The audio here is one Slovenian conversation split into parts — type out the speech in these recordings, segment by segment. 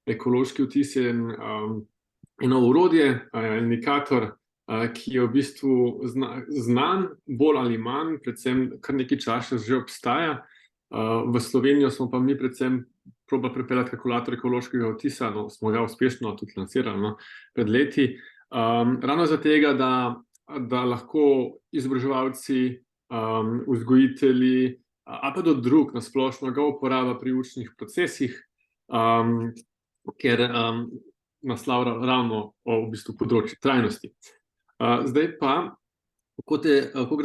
ekološki vtis je eno orodje, indikator, ki je v bistvu znan, bolj ali manj, predvsem kar nekaj časa že obstaja. V Slovenijo smo pa mi predvsem probali pripeljati kalkulator ekološkega vtisa, no, smo ga uspešno tudi lansirali pred leti. Ravno zaradi tega, da lahko izobraževalci, vzgojitelji ali pa do drug na splošno ga uporaba pri učnih procesih, ker naslavlja ravno o v bistvu področju trajnosti. Zdaj pa, kot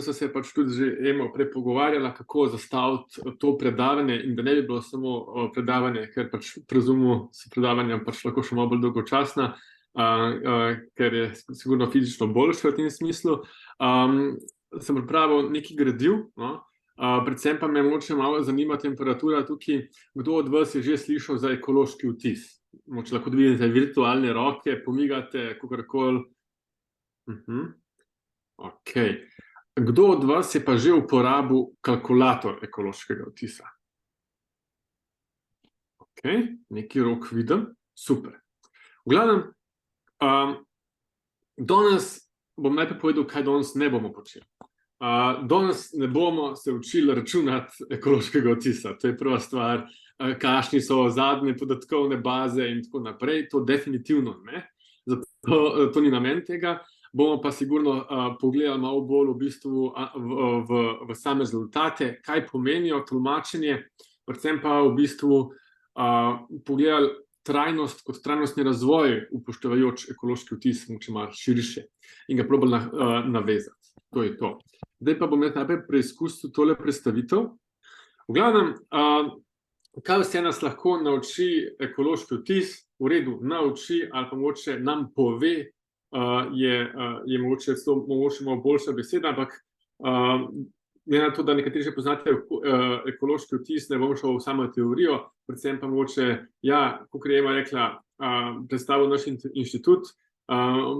smo se pač tudi že prej pogovarjala, kako zastaviti to predavanje in da ne bi bilo samo predavanje, ker pač razumemo so predavanja pač lahko še malo bolj dolgočasna, ker je sigurno fizično boljše v tem smislu. Sem pripravil nekaj gradiv, no? Predvsem pa me mogoče malo zanima temperatura tukaj. Kdo od vas je že slišal za ekološki vtis? Mogoče lahko vidite virtualne roke, pomigate, kakorkoli. Okay. Kdo od vas je pa že uporabil kalkulator ekološkega vtisa? Okay. Nekaj rok vidim. Super. V glavnem, danes bom najprej povedal, kaj danes ne bomo počeli. Danes ne bomo se učili računati ekološkega vtisa. To je prva stvar, kakšni so zadnje podatkovne baze in tako naprej. To definitivno ne. Zato to ni namen tega. Bomo pa sigurno pogledali malo bolj v bistvu v same rezultate, kaj pomenijo tolmačenje, predvsem pa v bistvu pogledali trajnost kot trajnostni razvoj, upoštevajoč ekološki vtis, če malo širše, in ga probali navezati. To je to. Zdaj pa bom najprej preizkusil tole predstavitev. V glavnem, kaj vse nas lahko nauči ekološki vtis, v redu nauči ali pa mogoče nam pove, je mogoče malo boljša beseda, ampak glede na to, da nekateri že poznate ekološki vtis, ne bom šel v samo teorijo, predvsem pa mogoče, kakor je Ema rekla, predstavil naš inštitut.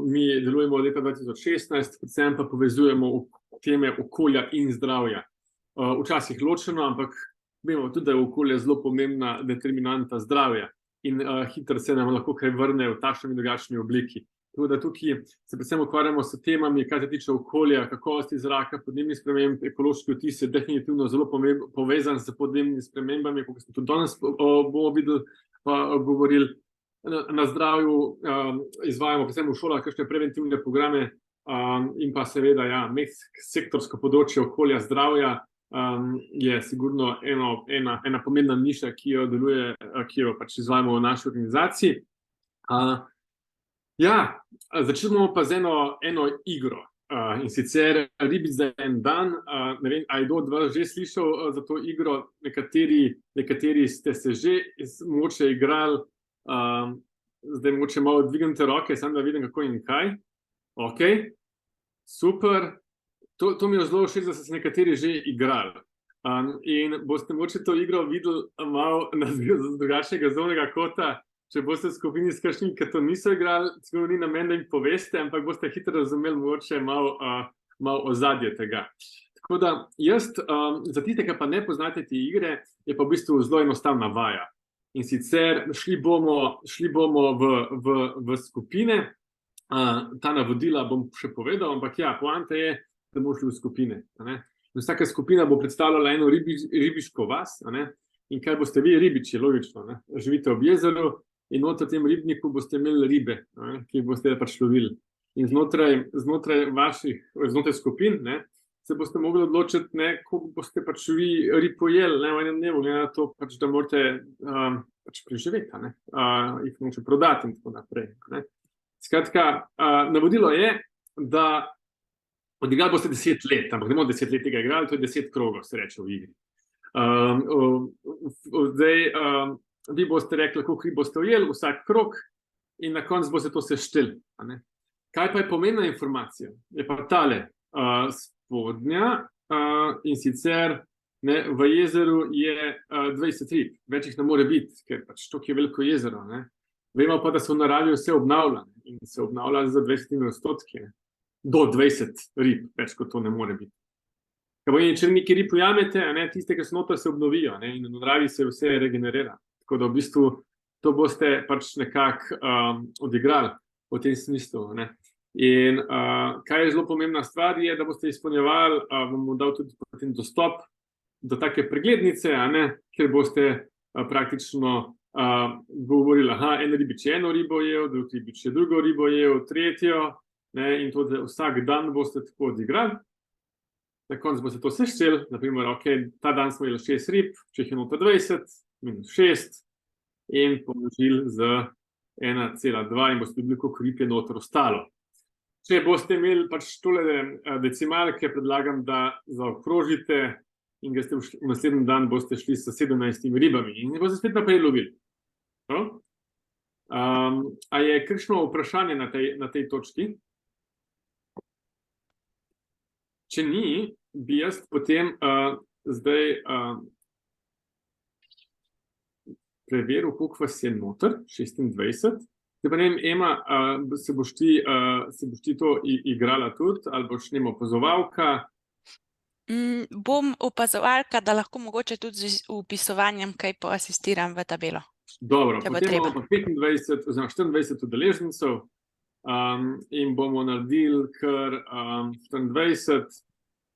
Mi delujemo od leta 2016, predvsem pa povezujemo teme okolja in zdravja. Včasih ločeno, ampak vemo tudi, da je okolje zelo pomembna determinanta zdravja in hitro se nam lahko kaj vrne v takšni in drugačni obliki. Tako da tukaj se predvsem ukvarjamo s temami, kaj se tiče okolja, kakovosti zraka, podnebnih sprememb. Ekološki vtis je definitivno zelo povezan s podnebnimi spremembami, kot smo tudi danes bomo videli, govorili. Na zdravju izvajamo predvsem v šolah kakšne preventivne programe in pa seveda sektorsko področje okolja, zdravja je sigurno ena pomembna niša, ki jo pač izvajamo v naši organizaciji. Začeli bomo pa z eno igro, in sicer Ribic za en dan. Ne vem, a je kdo od vas že slišal za to igro, nekateri ste se že mogoče igrali, zdaj mogoče malo dvignite roke, samo da vidim kako in kaj. Ok, super. To mi je zelo všeč, da so se nekateri že igrali. In boste mogoče to igro videli malo z drugačnega zornega kota. Če boste v skupini s kakšnimi, ki to niso igrali, celo ni namen, da jim poveste, ampak boste hitro razumeli mogoče malo ozadje tega. Tako da jaz, za tiste, ki pa ne poznate te igre, je pa v bistvu zelo enostavna vaja. In sicer šli bomo v skupine, ta navodila bom še povedal, ampak poanta je, da bomo šli v skupine. Vsaka skupina bo predstavljala eno ribiško vas, in kaj boste vi, ribiči, logično. Živite ob jezeru in noter v tem ribniku boste imeli ribe, ki jih boste pač lovili. In znotraj skupin se boste mogli odločiti, koliko boste pač vi rib pojeli v enem dnevu, glede na to, da morate pač preživeti, jih mogoče prodati in tako naprej. Skratka, navodilo je, da odigrali boste 10 let, ampak ne bomo 10 let tega igrali, to je 10 krogov, se reče v igri. Zdaj, vi boste rekli, koliko rib boste ujeli, vsak krog, in na koncu boste to sešteli. Kaj pa je pomembna informacija? Je pa tale spodnja, in sicer v jezeru je 20 rib, več jih ne more biti, ker pač to je veliko jezero. Vemo pa, da se v naravi vse obnavlja in se obnavlja za 20%. Do 20 rib, več kot to ne more biti. Če nekaj rib ujamete, tiste, ki so noter, se obnovijo in v naravi se vse regenerira. Tako da v bistvu to boste pač nekako odigrali v tem smislu. Ne? In kaj je zelo pomembna stvar, je, da boste izpolnjevali, bomo dal tudi potem dostop do take preglednice, kjer boste praktično govorili, en ribič je eno ribo jel, drug ribič je drugo ribo jel, tretjo, ne, in to, da vsak dan boste tako odigrali. Na koncu boste to sešteli, naprimer, ta dan smo jeli 6 rib, če jih je noter 20, minus 6, in pomnožili z 1,2 in boste dobili, koliko rib je noter ostalo. Če boste imeli pač tole decimalke, predlagam, da zaokrožite in greste v naslednji dan boste šli s 17 ribami in boste spet naprej lovili. A je kakšno vprašanje na tej točki? Če ni, bi jaz potem zdaj preveril, koliko vas je noter, 26. Zdaj pa ne vem, Ema, se boš ti to igrala tudi, ali boš opazovalka? Bom opazovalka, da lahko mogoče tudi z vpisovanjem kaj poasistiram v tabelo. Dobro, potem imamo pa 25 oziroma 24 udeležencev in bomo naredili kar 24,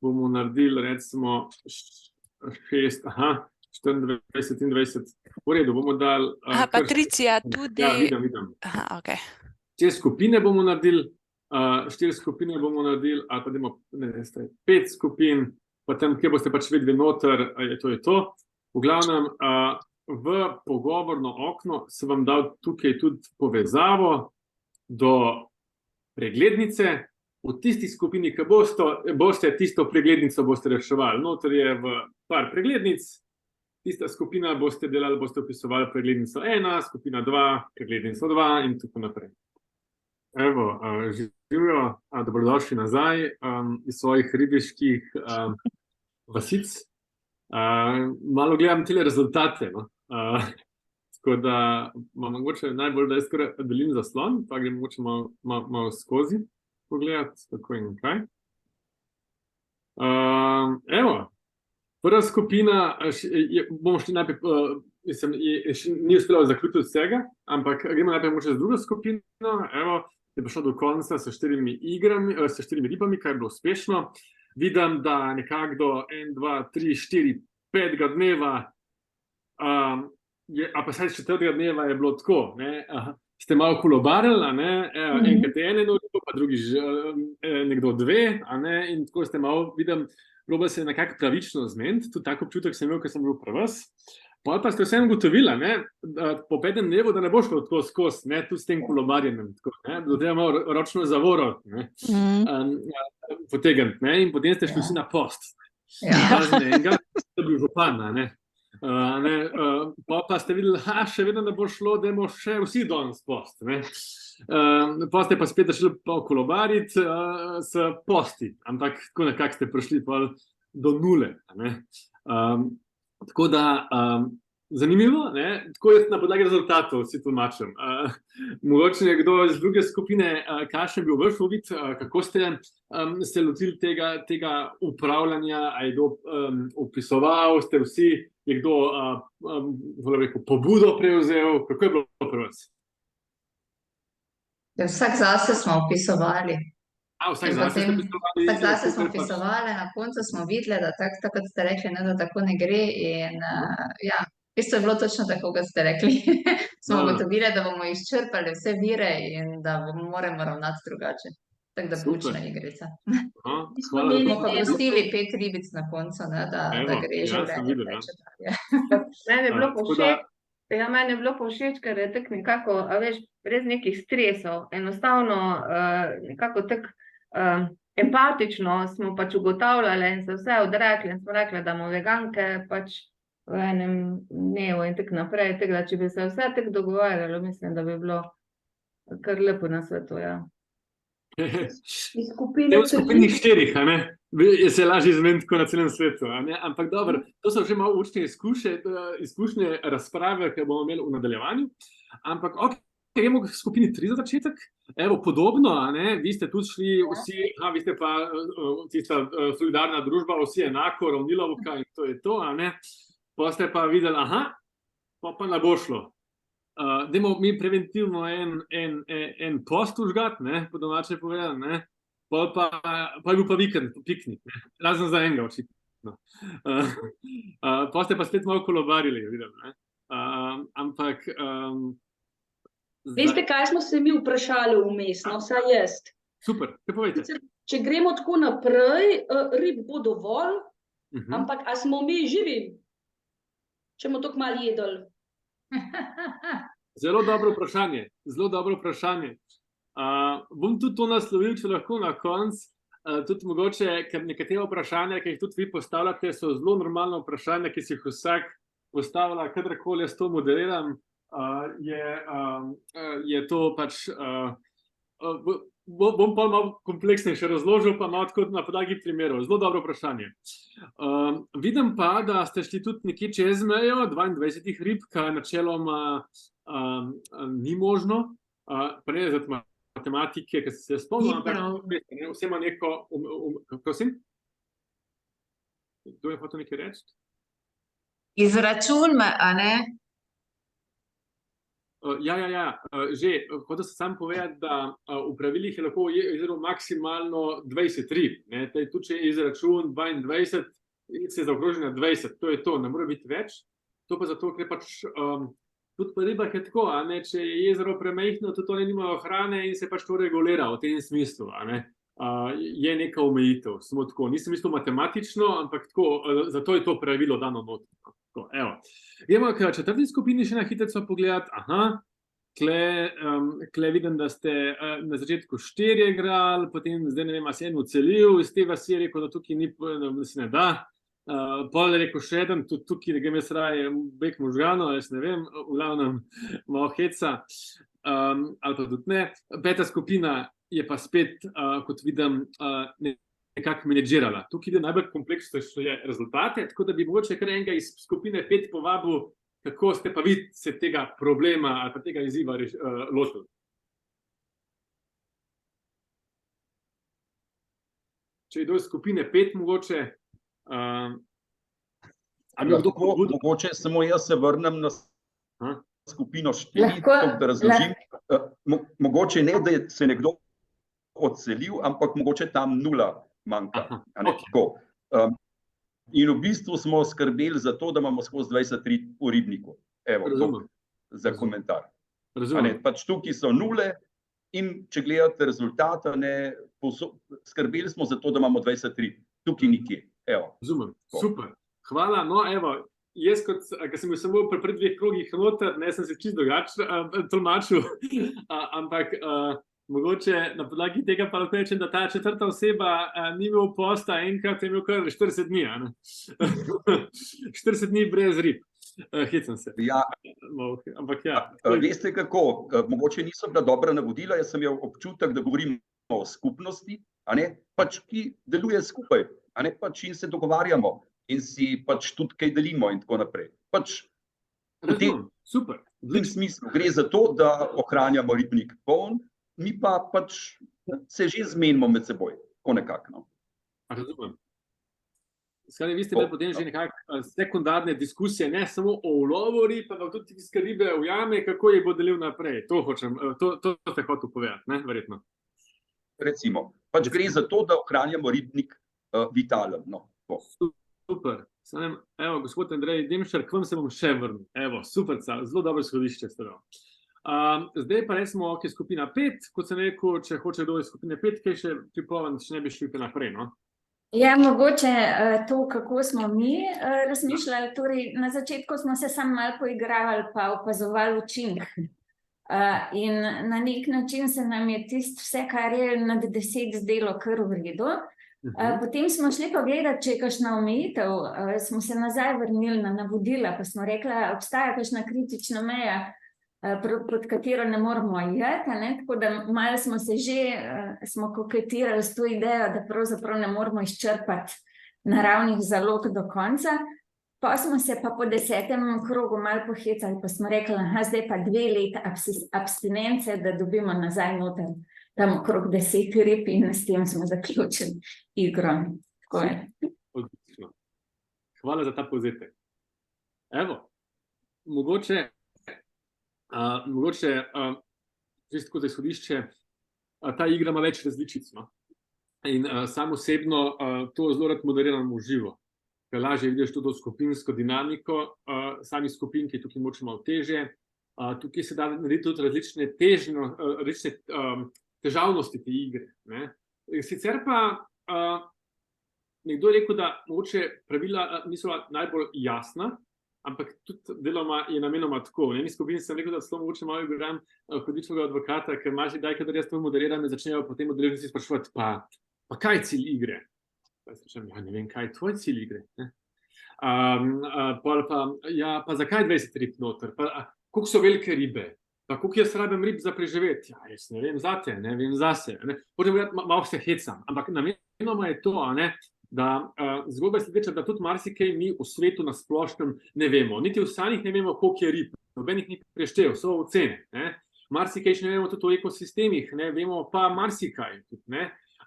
bomo naredili recimo 6, 24 in 20. V redu, bomo dali... Patricija tudi... Ja, vidim. Ok. 4 skupine bomo naredili, 4 skupine bomo naredili, ali pa dajmo 5 skupin, pa tam, kjer boste pač vedeli noter, je to. V glavnem, v pogovorno okno se vam dal tukaj tudi povezavo do preglednice. V tisti skupini, ki boste tisto preglednico boste reševali. Noter je v par preglednic, tista skupina boste delali, boste opisovali preglednico 1, skupina 2, preglednico 2 in tako naprej. Evo, živijo, dobrodošli nazaj iz svojih ribiških vasic. Malo gledam tele rezultate, no. Tako da mogoče najbolj, da jaz kar delim zaslon, pa grem mogoče malo skozi pogledati, tako in kaj. Evo, prva skupina, bomo šli najprej, ni uspelo zaključiti vsega, ampak gremo najprej mogoče z drugo skupino. Evo, je prišlo do konca s 4 ribami, kaj je bilo uspešno. Vidim, da nekako do 1, 2, 3, 4, 5 dneva, a pa saj 4 dneva je bilo tako, ne? Ste malo kolobarili, enkrat eno ribo, pa drugi nekdo 2, in tako ste malo, vidim, probali se nekako pravično zmeniti, tudi tako občutek sem imel, ko sem bil pri vas. Pa ste vsem ugotovili, po 5 dnevu, da ne bo šlo tako skozi, tudi s tem kolobarjenjem, da treba malo ročno zavoro potegniti, in potem ste šli vsi na post. Razen enega, da bi bil župan, pa ste videli, še vedno ne bo šlo, da bomo še vsi danes post. Pa ste pa spet začeli kolobariti s posti, ampak tako nekako ste prišli do nule. Tako da, zanimivo, tako jaz na podlagi rezultatov si tolmačim. Mogoče nekdo iz druge skupine, kakšen je bil vaš uvid, kako ste se lotili tega upravljanja, a je kdo opisoval, ste vsi, je kdo pobudo prevzel, kako je bilo pri vas? Vsak zase smo opisovali. Vsak zase ste opisovali? Vsak zase smo opisovali, na koncu smo videli, da tako, kot ste rekli, da tako ne gre in ja, v bistvu je bilo točno tako, kot ste rekli. Smo ugotovili, da bomo izčrpali vse vire in da moramo ravnati drugače. Tako da bučna igrica. Smo pa pustili 5 ribic na koncu, da gre življenje preče dalje. Meni je bilo pa všeč, ker je tako nekako, brez nekih stresov, enostavno nekako tako empatično smo pač ugotavljali in se vse odrekli in smo rekli, da bomo veganke pač v enem dnevu in tako naprej, tako da če bi se vse tako dogovarjalo, mislim, da bi bilo kar lepo na svetu, ja. V skupini 4, se lažje izmeniti kot na celem svetu, ampak dobro, to so že malo učne izkušnje razprave, ki bomo imeli v nadaljevanju, ampak gremo v skupini 3 za začetek. Evo, podobno, vi ste tudi šli vsi, vi ste pa tista solidarna družba, vsi enako, ravnilovka in to je to, pa ste pa videli, pa ne bo šlo. dajmo mi preventivno en post užgat, ne, po domače povedano, ne, pol je bil pa vikend, piknik, ne, razen za enega očitno. Pol ste pa spet malo kolobarili, vidim, ne. Ampak Veste, kaj smo se mi vprašali vmes, no, vsaj jaz. super, kaj povejte? Sicer, če gremo tako naprej, rib bo dovolj, ampak a smo mi živi, če bomo tako malo jedli? Zelo dobro vprašanje, zelo dobro vprašanje. Bom tudi to naslovil, če lahko na koncu, tudi mogoče, ker nekatera vprašanja, ki jih tudi vi postavljate, so zelo normalna vprašanja, ki si jih vsak postavlja, kadarkoli jaz to modeliram, je to pač, bom pa malo kompleksnejše razložil, pa malo tako na podlagi primerov. Zelo dobro vprašanje. Vidim pa, da ste šli tudi nekje čez mejo 22 rib, kar načeloma ni možno, prej za matematike, ki se spomnim, ampak vse ima neko, prosim? Kdo je hotel nekaj reči? Izračun me, a ne? Ja, že, hotel sem sam povedati, da v pravilih je lahko jezero maksimalno 20 rib, ne, tudi če je izračun 22, se zaokroži na 20, to je to, ne more biti več, to pa zato, ker pač tudi pa ribah je tako, a ne, če je jezero premajhno, tudi oni nimajo hrane in se pač to regulira v tem smislu, a ne. Je neka omejitev, samo tako, nisem mislil matematično, ampak tako, zato je to pravilo dano noter. Tako, evo. Gremo k četrti skupini še na hitro pogledati. Tle vidim, da ste na začetku 4 igrali, potem zdaj ne vem, a si en ucelil, iz te vas je rekel, da tukaj ni, da se ne da. Pol je rekel še eden, tudi tukaj ne grem jaz raje bek možganov, jaz ne vem, v glavnem malo heca, ali pa tudi ne. 5. skupina je pa spet, kot vidim, nekako menedžirala. Tukaj je najbolj kompleksno še rezultate, tako da bi mogoče kar enega iz skupine 5 povabil, kako ste pa vi se tega problema ali pa tega izziva lotili. Če je do skupine 5 mogoče, mogoče samo jaz se vrnem na skupino 4, da razložim. Mogoče ne, da se nekdo odselil, ampak mogoče tam 0 manjka. In v bistvu smo skrbeli za to, da imamo skozi 20 rib v ribniku. Evo, to za komentar. Pač tukaj so 0 in če gledate rezultata, skrbeli smo za to, da imamo 20 rib. Tukaj nikje. Razumem, super. Hvala, no evo, jaz kot sem bil samo pri 2 krogih noter, ne sem se čisto drugače tolmačil, ampak mogoče na podlagi tega pa lahko rečem, da ta 4. oseba ni imel posta, enkrat je imel kar 40 dni, a ne? 40 dni brez rib. Hecam se. Ja. Ampak ja. Veste kako, mogoče niso bila dobra navodila, jaz sem imel občutek, da govorim o skupnosti, a ne, pač ki deluje skupaj, a ne, pač in se dogovarjamo in si pač tudi kaj delimo in tako naprej. Pač super. V tem smislu gre za to, da ohranjamo ribnik poln, mi pa pač se že zmenimo med seboj, tako nekako. Razumem. Skratka, vi ste imeli potem že nekako sekundarne diskusije, ne samo o ulovu rib, pa tudi tiste ribe ujame, kako jih bo delil naprej. To ste hotel povedati, ne, verjetno. Recimo, pač gre za to, da ohranjamo ribnik vitalen. Super. Evo, gospod Andrej Demšar, k vam se bom še vrnil. Evo, super, zelo dobro izhodišče ste dal. Zdaj pa recimo, ki je skupina 5, kot sem rekel, če hoče kdo iz skupine 5, kaj še pripovedati, če ne bi šli naprej, no? Ja, mogoče to, kako smo mi razmišljali, torej na začetku smo se samo malo poigravali pa opazovali učinek. In na nek način se nam je tisto vse, kar je nad 10 zdelo kar v redu. Potem smo šli pa gledati, če je kakšna omejitev, smo se nazaj vrnili na navodila, pa smo rekli, obstaja kakšna kritična meja, pod katero ne moramo iti, tako da malo smo se že koketirali s to idejo, da pravzaprav ne moramo izčrpati naravnih zalog do konca. Pa smo se pa po 10. krogu malo pohecali, pa smo rekli, zdaj pa 2 leta abstinence, da dobimo nazaj noter tam okrog 10 rib in s tem smo zaključili igro. Tako je. Odlično. Hvala za ta povzetek. Evo, mogoče Mogoče, čisto za izhodišče, ta igra ima več različic. No? In sam osebno to zelo rad moderiram v živo. Ker lažje vidiš to skupinsko dinamiko, sami skupinki tukaj moče malo težje. Tukaj se da narediti tudi različne težavnosti te igre. Ne? Sicer pa nekdo je rekel, da mogoče pravila niso najbolj jasna, ampak tudi deloma je namenoma tako. V eni skupini sem rekel, da celo mogoče malo igram hudičevega advokata, ker marsikdaj, kadar jaz to moderiram, me začnejo potem udeleženci spraševati, pa kaj je cilj igre? Ja, ne vem, kaj je tvoj cilj igre. Pa zakaj 20 rib noter? Koliko so velike ribe? Pa koliko jaz rabim rib za preživeti? Ja, jaz ne vem zate, ne vem zase. Potem malo se hecam, ampak namenoma je to, da zgodba je sledeča, da tudi marsikaj mi v svetu na splošnem ne vemo. Niti v sanjih ne vemo, koliko je rib. Nobenih ni preštel, so ocene. Marsikaj še ne vemo tudi o ekosistemih, ne vemo pa marsikaj.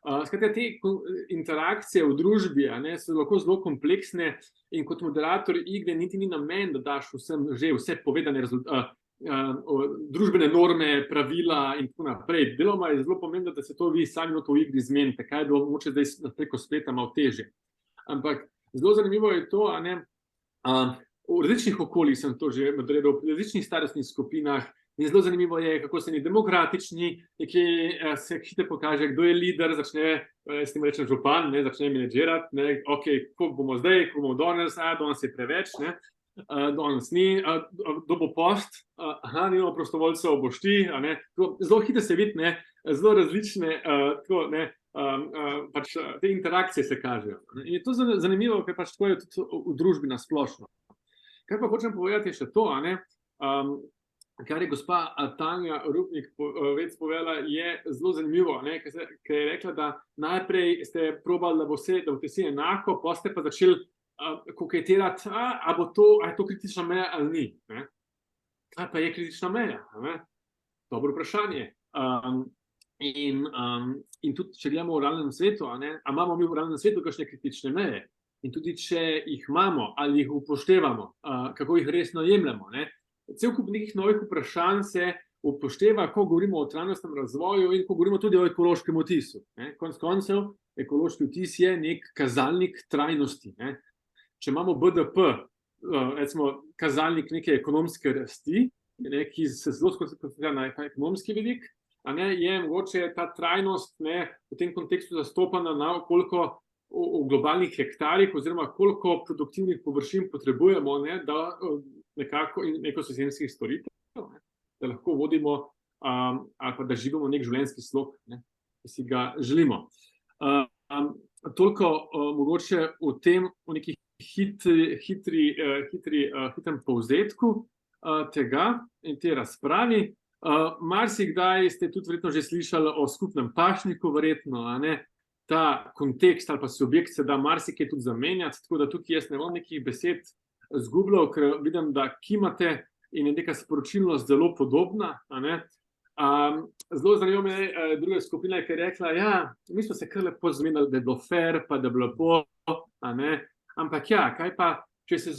Skratka, te interakcije v družbi so lahko zelo kompleksne in kot moderator igre niti ni namen, da daš vsem že vse povedane družbene norme, pravila in tako naprej. Deloma je zelo pomembno, da se to vi sami v igri zmenite, kaj je bilo mogoče zdaj preko spleta malo težje. Ampak zelo zanimivo je to, v različnih okoljih sem to že moderiral, v različnih starostnih skupinah. In zelo zanimivo je, kako so oni demokratični, nekje se hitro pokaže, kdo je lider, začne, s tem rečem župan, začne menedžirati, ok, koliko bomo zdaj, koliko bomo danes, danes je preveč, danes ni, kdo bo post, nimamo prostovoljcev, boš ti, zelo hitro se vidi, zelo različne, pač te interakcije se kažejo. In je to zanimivo, ker pač tako je tudi v družbi nasplošno. Kar pa hočem povedati še to, kar je gospa Tanja Rupnik povedala, je zelo zanimivo, ker je rekla, da najprej ste probali, da boste vsi enako, pa ste pa začeli koketirati, a je to kritična meja ali ni. Kaj pa je kritična meja? Dobro vprašanje. In tudi, če gledamo v realnem svetu, a imamo mi v realnem svetu kakšne kritične meje? In tudi, če jih imamo, ali jih upoštevamo, kako jih resno jemljemo, cel kup nekih novih vprašanj se upošteva, ko govorimo o trajnostnem razvoju in ko govorimo tudi o ekološkem vtisu. Konec koncev, ekološki vtis je nek kazalnik trajnosti. Če imamo BDP, recimo kazalnik neke ekonomske rasti, ki se zelo skoncentrira na ekonomski vidik, je mogoče ta trajnost v tem kontekstu zastopana na koliko v globalnih hektarjih oziroma koliko produktivnih površin potrebujemo, da nekako in ekosistemskih storitev, da lahko vodimo ali pa da živimo nek življenjski slog, ki si ga želimo. Toliko mogoče o tem, o neki hitrem povzetku tega in te razpravi. Marsikdaj ste tudi verjetno že slišali o skupnem pašniku, verjetno, ta kontekst ali pa subjekt se da marsikaj tudi zamenjati, tako da tukaj jaz ne bom nekih besed zgubljal, ker vidim, da kimate in je neka sporočilnost zelo podobna. Zelo zanimivo mi je druga skupina, ki je rekla, mi smo se kar lepo zmenili, da je bilo fair, pa da je bilo lepo, ampak kaj pa, če se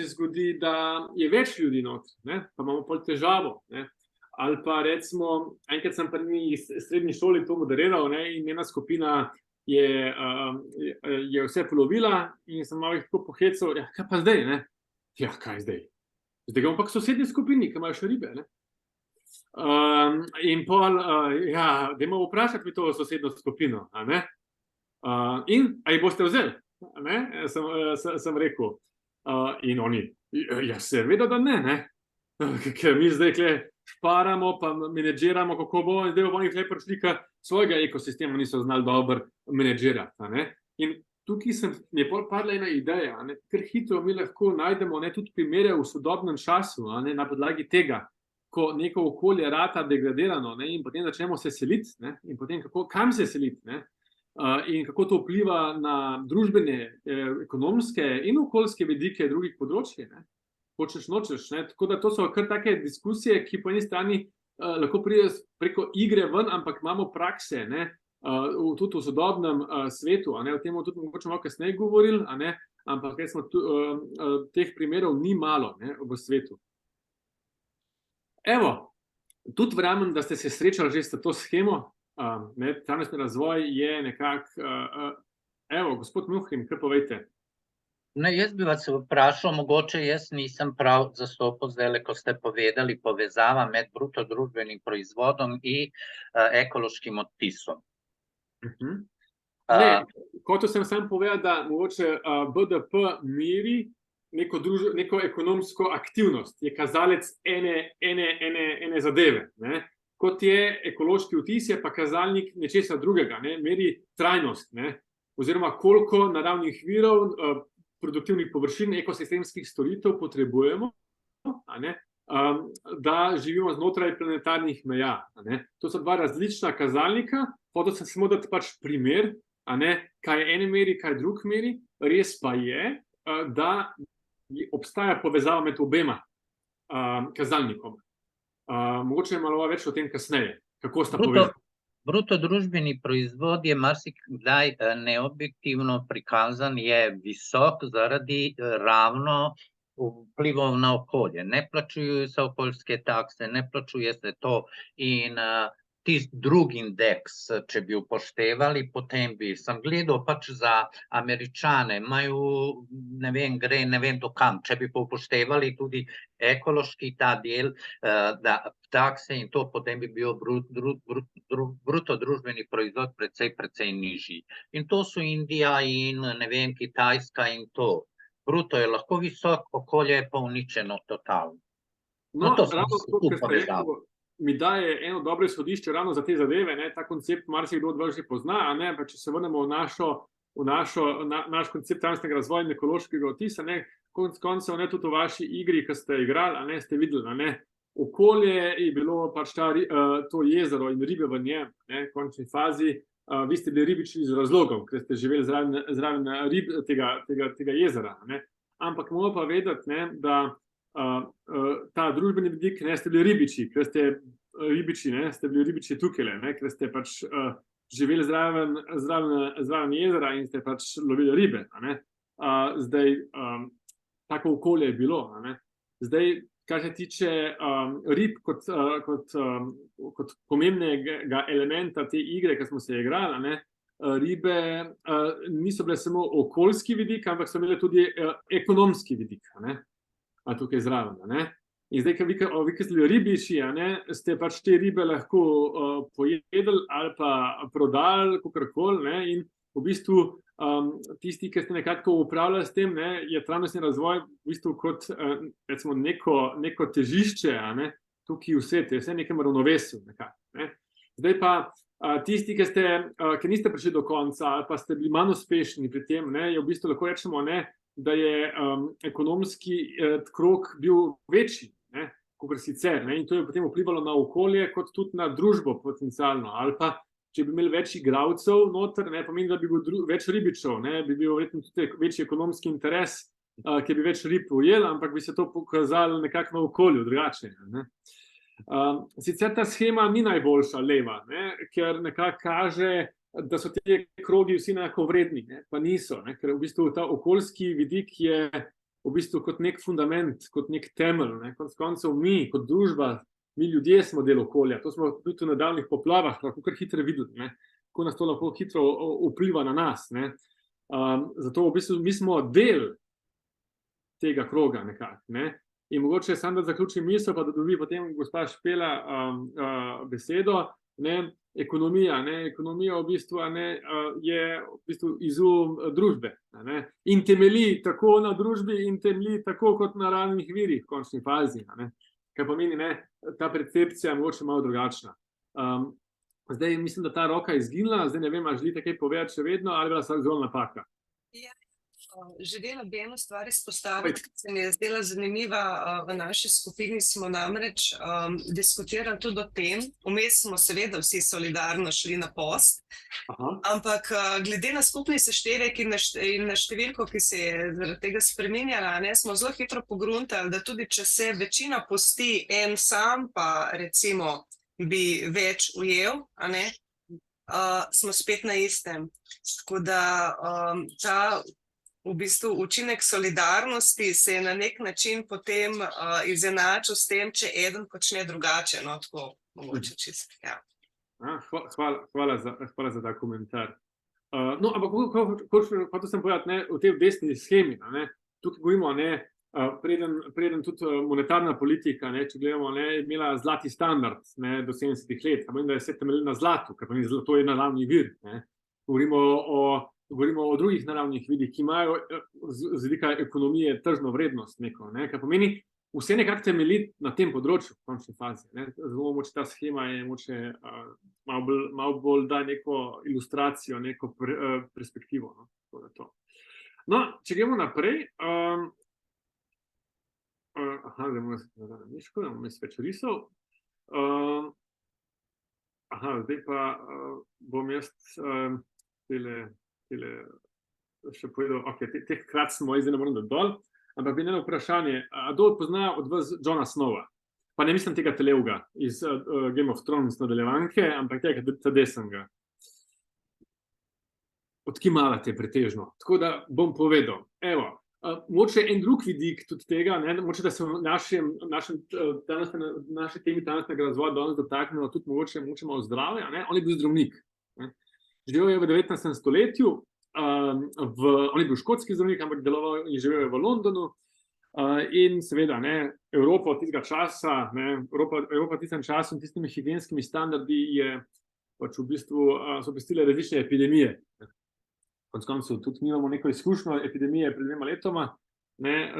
zgodi, da je več ljudi notri, pa imamo pol težavo, ali pa recimo, enkrat sem pa v srednji šoli to moderiral in ena skupina je vse polovila in sem malo jih tako pohecal, kaj pa zdaj, kaj zdaj? Zdaj ga bomo pa k sosednji skupini, ki imajo še ribe, in pol, dajmo vprašati mi to sosedno skupino, in, a jih boste vzeli, sem rekel, in oni, seveda, da ne, ker mi zdaj šparamo, pa menedžiramo, kako bo, in zdaj bomo oni prišli, ker svojega ekosistema niso znali dobro menedžirati. In tukaj mi je padla ena ideja, ker hitro mi lahko najdemo tudi primere v sodobnem času, na podlagi tega, ko neko okolje rata degradirano in potem začnemo se seliti, in potem kam se seliti, in kako to vpliva na družbene, ekonomske in okoljske vidike drugih področij, hočeš nočeš. Tako da to so kar take diskusije, ki po eni strani lahko pridejo preko igre ven, ampak imamo prakse, tudi v sodobnem svetu, o tem tudi mogoče malo kasneje govorili, ampak teh primerov ni malo v svetu. Evo, tudi verjamem, da ste se srečali že s to shemo. Trajnostni razvoj je nekako, evo, gospod Muhrim, kaj povejte? Ne, jaz bi vas vprašal, mogoče jaz nisem prav zastopil zdaj, ko ste povedali povezava med bruto družbenim proizvodom in ekološkim odtisom. Ne, kot sem sam povedal, da mogoče BDP meri neko ekonomsko aktivnost, je kazalec ene zadeve. Ne? Kot je ekološki vtis, je pa kazalnik nečesa drugega, ne? Meri trajnost, ne? Oziroma koliko naravnih virov, produktivnih površin, ekosistemskih storitev potrebujemo, da živimo znotraj planetarnih meja. To so dva različna kazalnika, hotel sem samo dati pač primer, kaj ene meri, kaj drug meri. Res pa je, da obstaja povezava med obema kazalnikoma. Mogoče malo več o tem kasneje, kako sta povezana. Bruto družbeni proizvod je marsikdaj neobjektivno prikazan, je visok zaradi ravno vplivov na okolje. Ne plačujejo se okoljske takse, ne plačuje se to in tisti drugi indeks, če bi upoštevali, potem sem gledal pač za Američane, imajo, ne vem, gre ne vem do kam, če bi upoštevali tudi ekološki ta del, da takse in to, potem bi bil bruto družbeni proizvod precej nižji. In to so Indija in ne vem, Kitajska in to. Bruto je lahko visok, okolje je pa uničeno totalno. No, ravno to, kar ste rekel, mi daje eno dobro izhodišče ravno za te zadeve, ne? Ta koncept marsikdo od vas že pozna, pa če se vrnemo v naš koncept trajnostnega razvoja in ekološkega odtisa, konec koncev, tudi v vaši igri, ki ste igrali, ste videli, okolje je bilo pač to jezero in ribe v njem, v končni fazi. Vi ste bili ribiči z razlogom, ker ste živeli zraven rib tega jezera. Ampak moramo pa vedeti, da ta družbeni vidik, ste bili ribiči, ker ste ribiči, ste bili ribiči tukaj, ker ste pač živeli zraven jezera in ste pač lovili ribe. Zdaj, tako okolje je bilo. Zdaj, kar se tiče rib kot pomembnega elementa te igre, ki smo se igrali, ribe niso bile samo okoljski vidik, ampak so imeli tudi ekonomski vidik. Tukaj zraven. In zdaj, vi, ki ste bili ribiči, ste pač te ribe lahko pojedli ali pa prodali, kakorkoli, in v bistvu tisti, ki ste nekako upravljali s tem, je trajnostni razvoj v bistvu kot recimo neko težišče, tukaj vse nekem ravnovesju. Zdaj pa tisti, ki niste prišli do konca ali pa ste bili manj uspešni pri tem, je v bistvu lahko rečemo, da je ekonomski krog bil večji, kot sicer. In to je potem vplivalo na okolje, kot tudi na družbo potencialno. Ali pa, če bi imeli več igralcev noter, pomeni, da bi bil več ribičev, bi bil verjetno tudi večji ekonomski interes, ki bi več rib ujel, ampak bi se to pokazalo nekako na okolju drugače. Sicer ta shema ni najboljša leva, ker nekako kaže, da so te krogi vsi enako vredni, pa niso, ker v bistvu ta okoljski vidik je v bistvu kot nek fundament, kot nek temelj, konec koncev mi kot družba, mi ljudje smo del okolja, to smo tudi v nedavnih poplavah lahko kar hitro videli, kako nas to lahko hitro vpliva na nas. Zato v bistvu mi smo del tega kroga nekako. In mogoče samo da zaključim misel, pa da dobi potem gospa Špela besedo. Ekonomija v bistvu je v bistvu izum družbe in temelji tako na družbi in temelji tako kot na naravnih virih v končni fazi, kar pomeni, ta percepcija je mogoče malo drugačna. Zdaj mislim, da ta roka je izginila, zdaj ne vem, ali želite kaj povedati še vedno ali bila zelo napaka. Želela bi eno stvar izpostaviti, ki se mi je zdela zanimiva. V naši skupini smo namreč diskutirali tudi o tem, vmes smo seveda vsi solidarno šli na post, ampak glede na skupni seštevek in na številko, ki se je zaradi tega spreminjala, smo zelo hitro pogruntali, da tudi če se večina posti en sam, pa recimo bi več ujel, smo spet na istem. Tako da ta v bistvu učinek solidarnosti se je na nek način potem izenačil s tem, če eden počne drugače, no, tako mogoče čisto, ja. Hvala za ta komentar. No, ampak hotel sem povedati, ne, v tej desni shemi, ne, tukaj govorimo, ne, preden tudi monetarna politika, ne, če gledamo, ne, je imela zlati standard, ne, do 70 let, pa da je vse temeljilo na zlatu, ker pa ni zlato je naravni vir, ne. Govorimo o drugih naravnih virih, ki imajo z vidika ekonomije tržno vrednost neko, ne, kar pomeni, vse nekako temelji na tem področju v končni fazi, ne. Zelo moče ta shema je moče malo bolj da neko ilustracijo, neko perspektivo, no, tako da to. No, če gremo naprej, zdaj bomo na miško, da bom jaz več risal. Zdaj pa bom jaz tele še povedal, teh krat smo zdaj ne moram dati dol, ampak bi eno vprašanje, a kdo pozna od vas Jona Snowa? Pa ne mislim tega televga iz Game of Thrones nadaljevanke, ampak tega desnega. Odkimavate pretežno. Tako da bom povedal. Evo, mogoče en drug vidik tudi tega, ne, mogoče da se v naši temi danesnega razvoja danes dotaknemo tudi mogoče malo zdravja, ne, on je bil zdravnik. Živel je v 19. stoletju, on je bil škotski zdravnik, ampak deloval in živel je v Londonu. In seveda, ne, Evropa od tistega časa, ne, Evropa v tistem času in tistimi higienskimi standardi je pač v bistvu so pestile različne epidemije. Konec koncev tudi mi imamo neko izkušnjo epidemije pred 2 letoma, ne,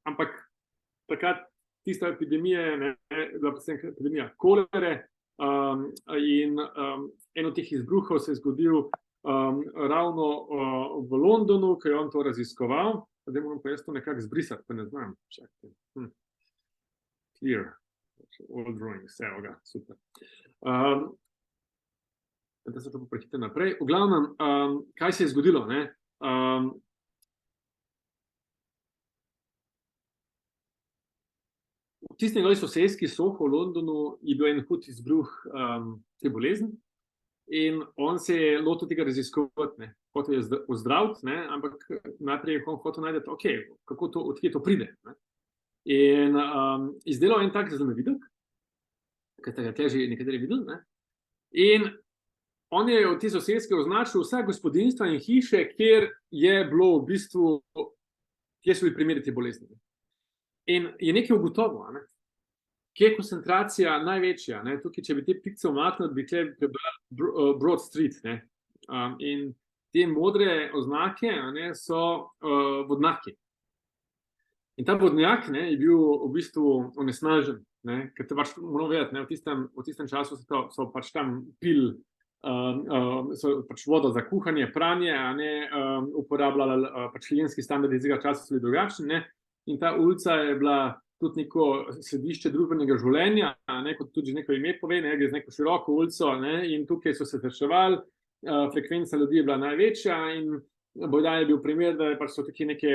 ampak takrat tista epidemija, ne, bila predvsem epidemija kolere, in en od teh izbruhov se je zgodil ravno v Londonu, ko je on to raziskoval. Zdaj moram pa jaz to nekako zbrisati, pa ne znam. Čakajte. Clear. All drawings, evo ga, super. Da se to poprehite naprej. V glavnem, kaj se je zgodilo, ne? V tistem sosedski Soho v Londonu je bil en hud izbruh te bolezni in on se je lotil tega raziskovati, ne. Hotel je ozdraviti, ne, ampak najprej je hotel najti, odkje to pride, ne. In izdelal en tak zemljevidek, ki ste ga tja že nekateri videli, ne. In on je od te sosedske označil vsa gospodinjstva in hiše, kjer je bilo v bistvu, kjer so bili primeri te bolezni. In je nekaj ugotovil, ne, kje je koncentracija največja, ne, tukaj, če bi te pikce umaknili, bi tukaj prebrali Broad Street, ne, in te modre oznake, ne, so vodnjaki. In ta vodnjak, ne, je bil v bistvu onesnažen, ne, ker te pač moramo vedeti, ne, v tistem času so pač tam pili so pač vodo za kuhanje, pranje, ne, uporabljali pač higienski standardi iz tega časa so bili drugačni, ne. In ta ulica je bila tudi neko središče družbenega življenja, ne, kot tudi neko ime pove, ne, gre z neko široko ulico, ne, in tukaj so se srečevali, frekvenca ljudi je bila največja in bojda je bil primer, da pač so tukaj neke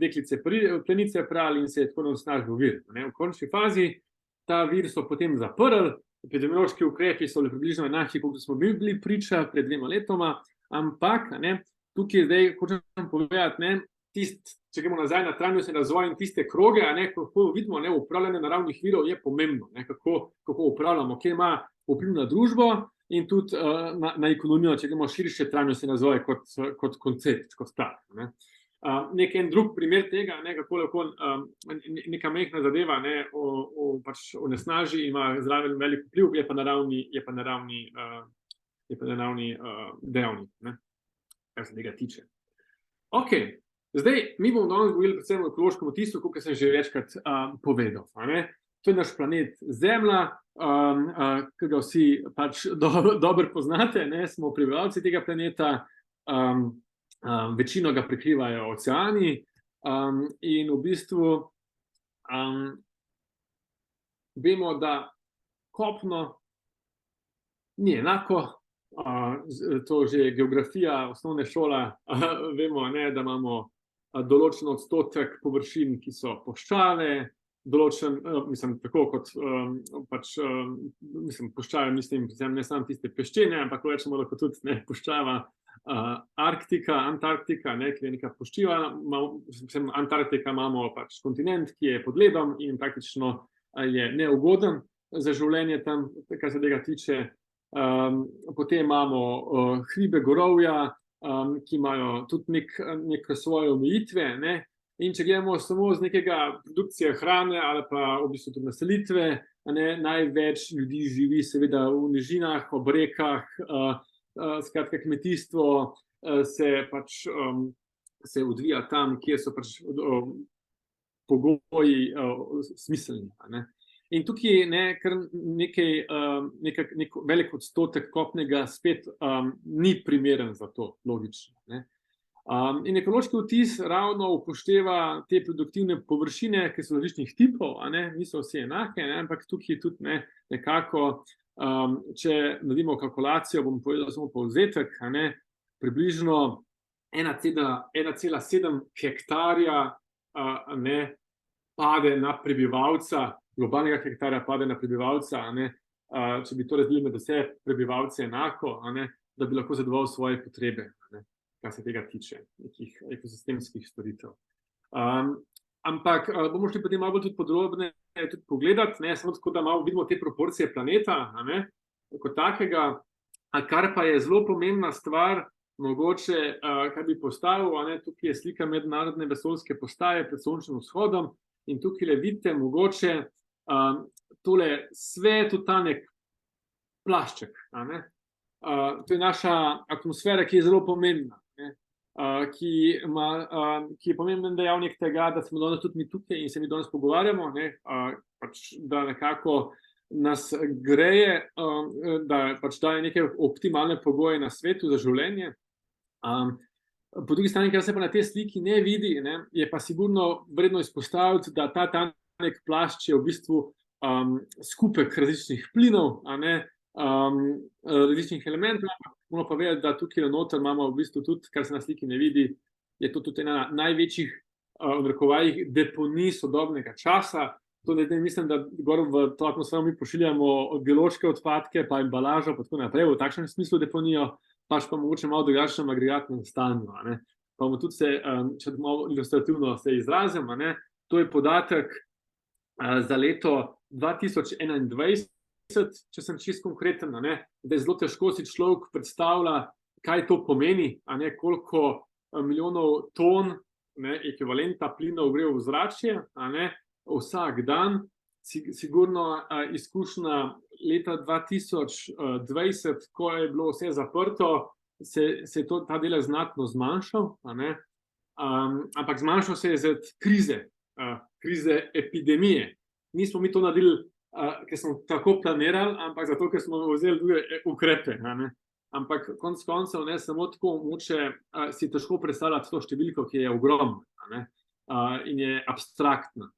deklice plenice prali in se je tako onesnažil vir, ne. V končni fazi ta vir so potem zaprli, epidemiološki ukrepi so bili približno enaki, kot smo bili priča pred 2 letoma, ampak, ne, tukaj zdaj hočem povedati, ne, če gremo nazaj na trajnostni razvoj in tiste kroge, ne, kako vidimo, ne, upravljanje naravnih virov je pomembno, ne, kako upravljamo, kje ima vpliv na družbo in tudi na ekonomijo, če gremo širše trajnostni razvoj kot koncept, kot tak, ne. En drug primer tega, ne, kako lahko neka majhna zadeva, ne, pač onesnaži, ima zraven velik vpliv, je pa naravni dejavnik, ne, kar se tega tiče. Okej. Zdaj, mi bomo danes govorili predvsem o ekološkem odtisu, kot sem že večkrat povedal, ne. To je naš planet Zemlja, ki ga vsi pač dobro poznate, ne, smo prebivalci tega planeta, večino ga prekrivajo oceani in v bistvu vemo, da kopno ni enako, to že geografija, osnovne šola, vemo, ne, da imamo določen odstotek površin, ki so puščave, določen, mislim, tako kot pač, mislim, puščave, mislim, ne samo tiste peščene, ampak rečemo lahko tudi, ne, puščava, Arktika, Antarktika, ki je neka puščiva, Antarktika imamo pač kontinent, ki je pod ledom in praktično je neugoden za življenje tam, kar se tega tiče. Potem imamo hribe gorovja, ki imajo tudi neke svoje omejitve, ne? In če gledamo samo z nekega produkcije hrane ali pa v bistvu tudi naselitve, največ ljudi živi seveda v nižinah, ob rekah, skratka kmetijstvo se odvija tam, kjer so pač pogoji smiselni, ne? In tukaj nek velik odstotek kopnega spet ni primeren za to, logično, ne? In ekološki vtis ravno upošteva te produktivne površine, ki so različnih tipov, niso vse enake, ampak tukaj tudi nekako, če naredimo kalkulacijo, bom povedal samo povzetek, približno 1,7 hektarja pade na prebivalca, globalnega hektarja pade na prebivalca, če bi to razdelili med vse prebivalce enako, da bi lahko zadovoljil svoje potrebe, kar se tega tiče, nekih ekosistemskih storitev. Ampak bomo šli potem malo tudi podrobne tudi pogledati, samo tako, da malo vidimo te proporcije planeta, kot takega, kar pa je zelo pomembna stvar, mogoče, kar bi postavil, tukaj je slika mednarodne vesoljske postaje pred sončnim vzhodom in tukaj vidite mogoče tole svet v ta nek plašček, to je naša atmosfera, ki je zelo pomembna, ki je pomemben dejavnik tega, da smo danes tudi mi tukaj in se mi danes pogovarjamo, da nekako nas greje, da pač daje neke optimalne pogoje na svetu za življenje. Po drugi strani, kar se pa na tej sliki ne vidi, je pa sigurno vredno izpostaviti, da ta nek plašč je v bistvu skupek različnih plinov, različnih elementov, moramo pa vedeti, da tukaj noter imamo v bistvu tudi, kar se na sliki ne vidi, je to tudi ena največjih v narekovajih deponij sodobnega časa. To ne mislim, da gor v to atmosfero mi pošiljamo biološke odpadke, pa embalažo, pa tako naprej, v takšnem smislu deponijo, pač pa mogoče malo drugačnem agregatnem stanju. Pa bomo tudi se, če malo ilustrativno se izrazim, to je podatek za leto 2021, če sem čisto konkreten, da je zelo težko si človek predstavlja, kaj to pomeni, koliko milijonov ton ekvivalenta plinov gre v zračje, vsak dan. Sigurno izkušnja leta 2020, ko je bilo vse zaprto, se je ta delež znatno zmanjšal, ampak zmanjšal se je zaradi krize epidemije. Nismo mi to naredili, ker smo tako planirali, ampak zato, ker smo vzeli druge ukrepe. Ampak konec koncev, samo tako moče si težko predstavljati to številko, ki je ogromna in je abstraktna.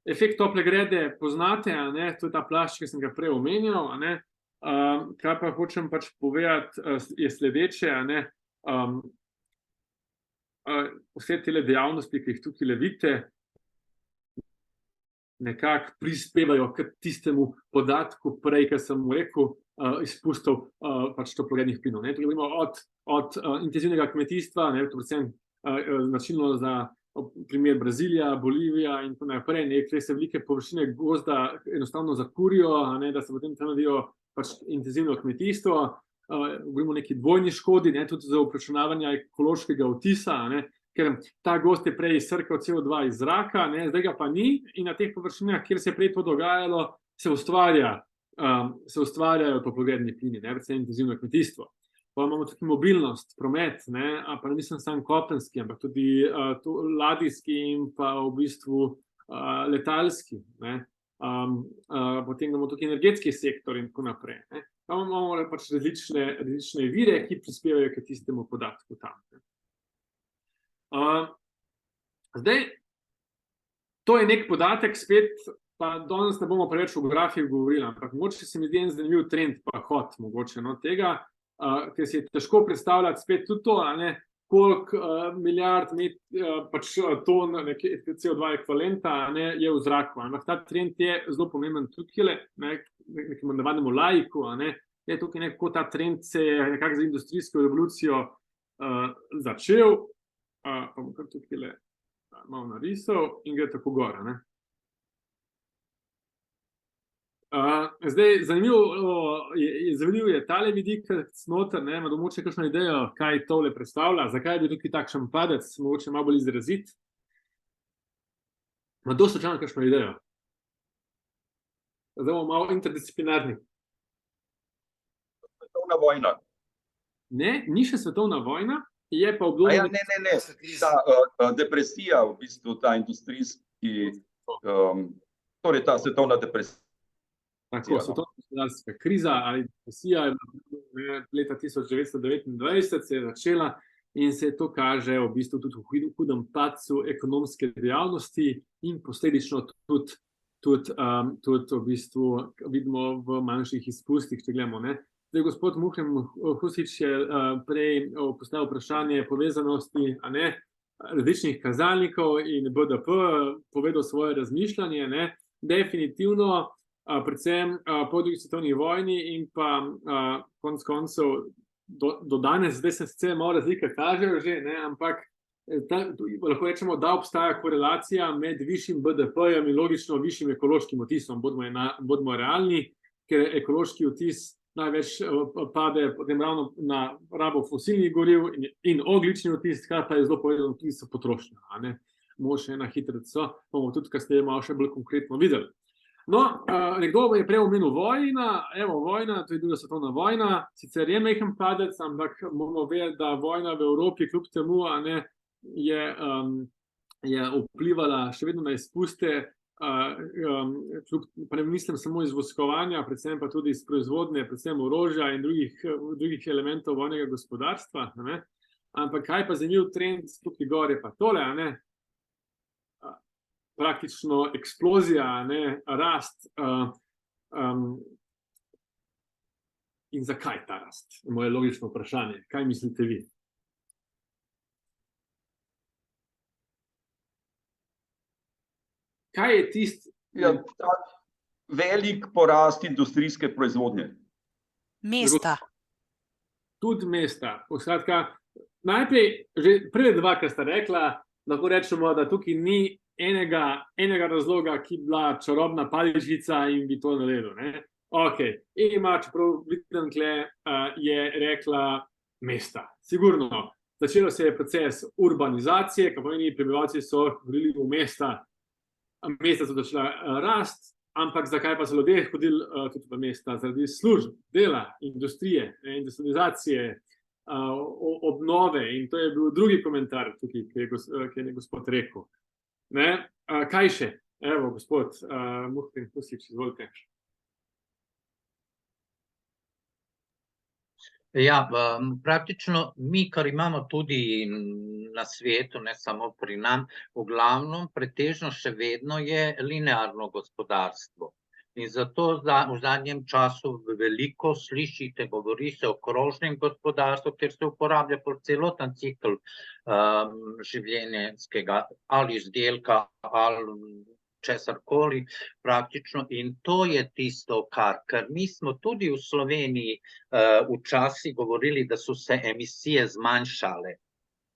Efekt tople grede poznate, to je ta plašč, ki sem ga prej omenjal. Kar pa hočem pač povedati, je sledeče. Vse tele dejavnosti, ki jih tukaj vidite, nekako prispevajo k tistemu podatku prej, ki sem mu rekel, izpustov pač toplogrednih plinov. Tukaj govorimo od intenzivnega kmetijstva, predvsem značilno za primer Brazilija, Bolivija in tako naprej, kjer se velike površine gozda enostavno zakurijo, da se potem tam naredijo pač intenzivno kmetijstvo. Govorimo o neki dvojni škodi, tudi za obračunavanje ekološkega odtisa, ker ta gozd je prej izsrkal CO2 iz zraka, zdaj ga pa ni in na teh površinah, kjer se je prej to dogajalo, se ustvarjajo toplogredni plini, predvsem intenzivno kmetijstvo. Pa imamo tudi mobilnost, promet, pa ne mislim samo kopenski, ampak tudi ladijski in pa v bistvu letalski. Potem imamo tudi energetski sektor in tako naprej. Pa imamo pač različne vire, ki prispevajo k tistemu podatku tam. Zdaj, to je nek podatek, spet pa danes ne bomo preveč o grafih govorili, ampak mogoče se mi zdi en zanimiv trend pa hod mogoče tega, ker si je težko predstavljati spet tudi to, koliko milijard pač ton CO2 ekvivalenta je v zraku. Ampak ta trend je zelo pomemben tukaj, nekemu navadnemu laiku, je tukaj nekako ta trend se je nekako za industrijsko revolucijo začel, pa bom kar tukaj malo narisal in gre tako gor, ne. Zdaj, zanimiv je tale vidik noter, ne, ima domoče kakšno idejo, kaj tole predstavlja, zakaj je bil tukaj takšen padec, mogoče malo bolj izrazit. Ima to slučajno kakšno idejo? Zdaj bomo malo interdisciplinarni. Svetovna vojna. Ne, ni še svetovna vojna, je pa obdobje... Ne. Ta depresija, v bistvu ta industrijski, torej ta svetovna depresija. Tako, svetovna gospodarska kriza ali depresija leta 1929 se je začela in se to kaže v bistvu tudi v hudem padcu ekonomske dejavnosti in posledično tudi v bistvu vidimo v manjših izpustih, če gledamo, ne. Zdaj, gospod Muhrem Husić je prej postavil vprašanje povezanosti, a ne, različnih kazalnikov in BDP, povedal svoje razmišljanje, ne. Definitivno, predvsem po drugi svetovni vojni in pa konec koncev do danes, zdaj se sicer malo razlike kažejo že, ne, ampak lahko rečemo, da obstaja korelacija med višjim BDP-jem in logično višjim ekološkim vtisom. Bodimo realni, ker ekološki vtis največ pade potem ravno na rabo fosilnih goriv in ogljični vtis, kar pa je zelo povedano vtis potrošnja, a ne. Mogoče ena hitrica, bomo tudi kasneje malo še bolj konkretno videli. No, nekdo je prej omenil vojna, evo vojna, to je druga svetovna vojna, sicer je majhen padec, ampak moramo vedeti, da vojna v Evropi kljub temu, a ne, je vplivala še vedno na izpuste, pa ne mislim samo iz voskovanja, predvsem pa tudi iz proizvodnje, predvsem orožja in drugih elementov vojnega gospodarstva, ne. Ampak kaj pa zanimiv trend tukaj gor je pa tole, a ne, praktično eksplozija, ne, rast. In zakaj ta rast? Moje logično vprašanje. Kaj mislite vi? Kaj je tisti? Velik porast industrijske proizvodnje. Mesta. Tudi mesta. Skratka, najprej, že prve dva, kar sta rekla, lahko rečemo, da tukaj ni enega razloga, ki bi bila čarobna paličica in bi to naredil, ne. Okej, Ema, čeprav vidim tle, je rekla mesta. Sigurno, začelo se je proces urbanizacije, kar pomeni, prebivalci so hodili v mesta so začela rast, ampak zakaj pa so ljudje hodili tudi v mesta? Zaradi služb, dela, industrije, industrializacije, obnove, in to je bil drugi komentar tukaj, ki je gospod rekel. Ne? Kaj še? Evo, gospod Muhrem Husić, izvolite. Ja, praktično mi, kar imamo tudi na svetu, ne samo pri nam, v glavnem pretežno še vedno je linearno gospodarstvo. In zato v zadnjem času veliko slišite, govori se o krožnem gospodarstvu, kjer se uporablja celoten cikl življenjskega ali izdelka ali česarkoli praktično. In to je tisto, ker mi smo tudi v Sloveniji včasih govorili, da so se emisije zmanjšale.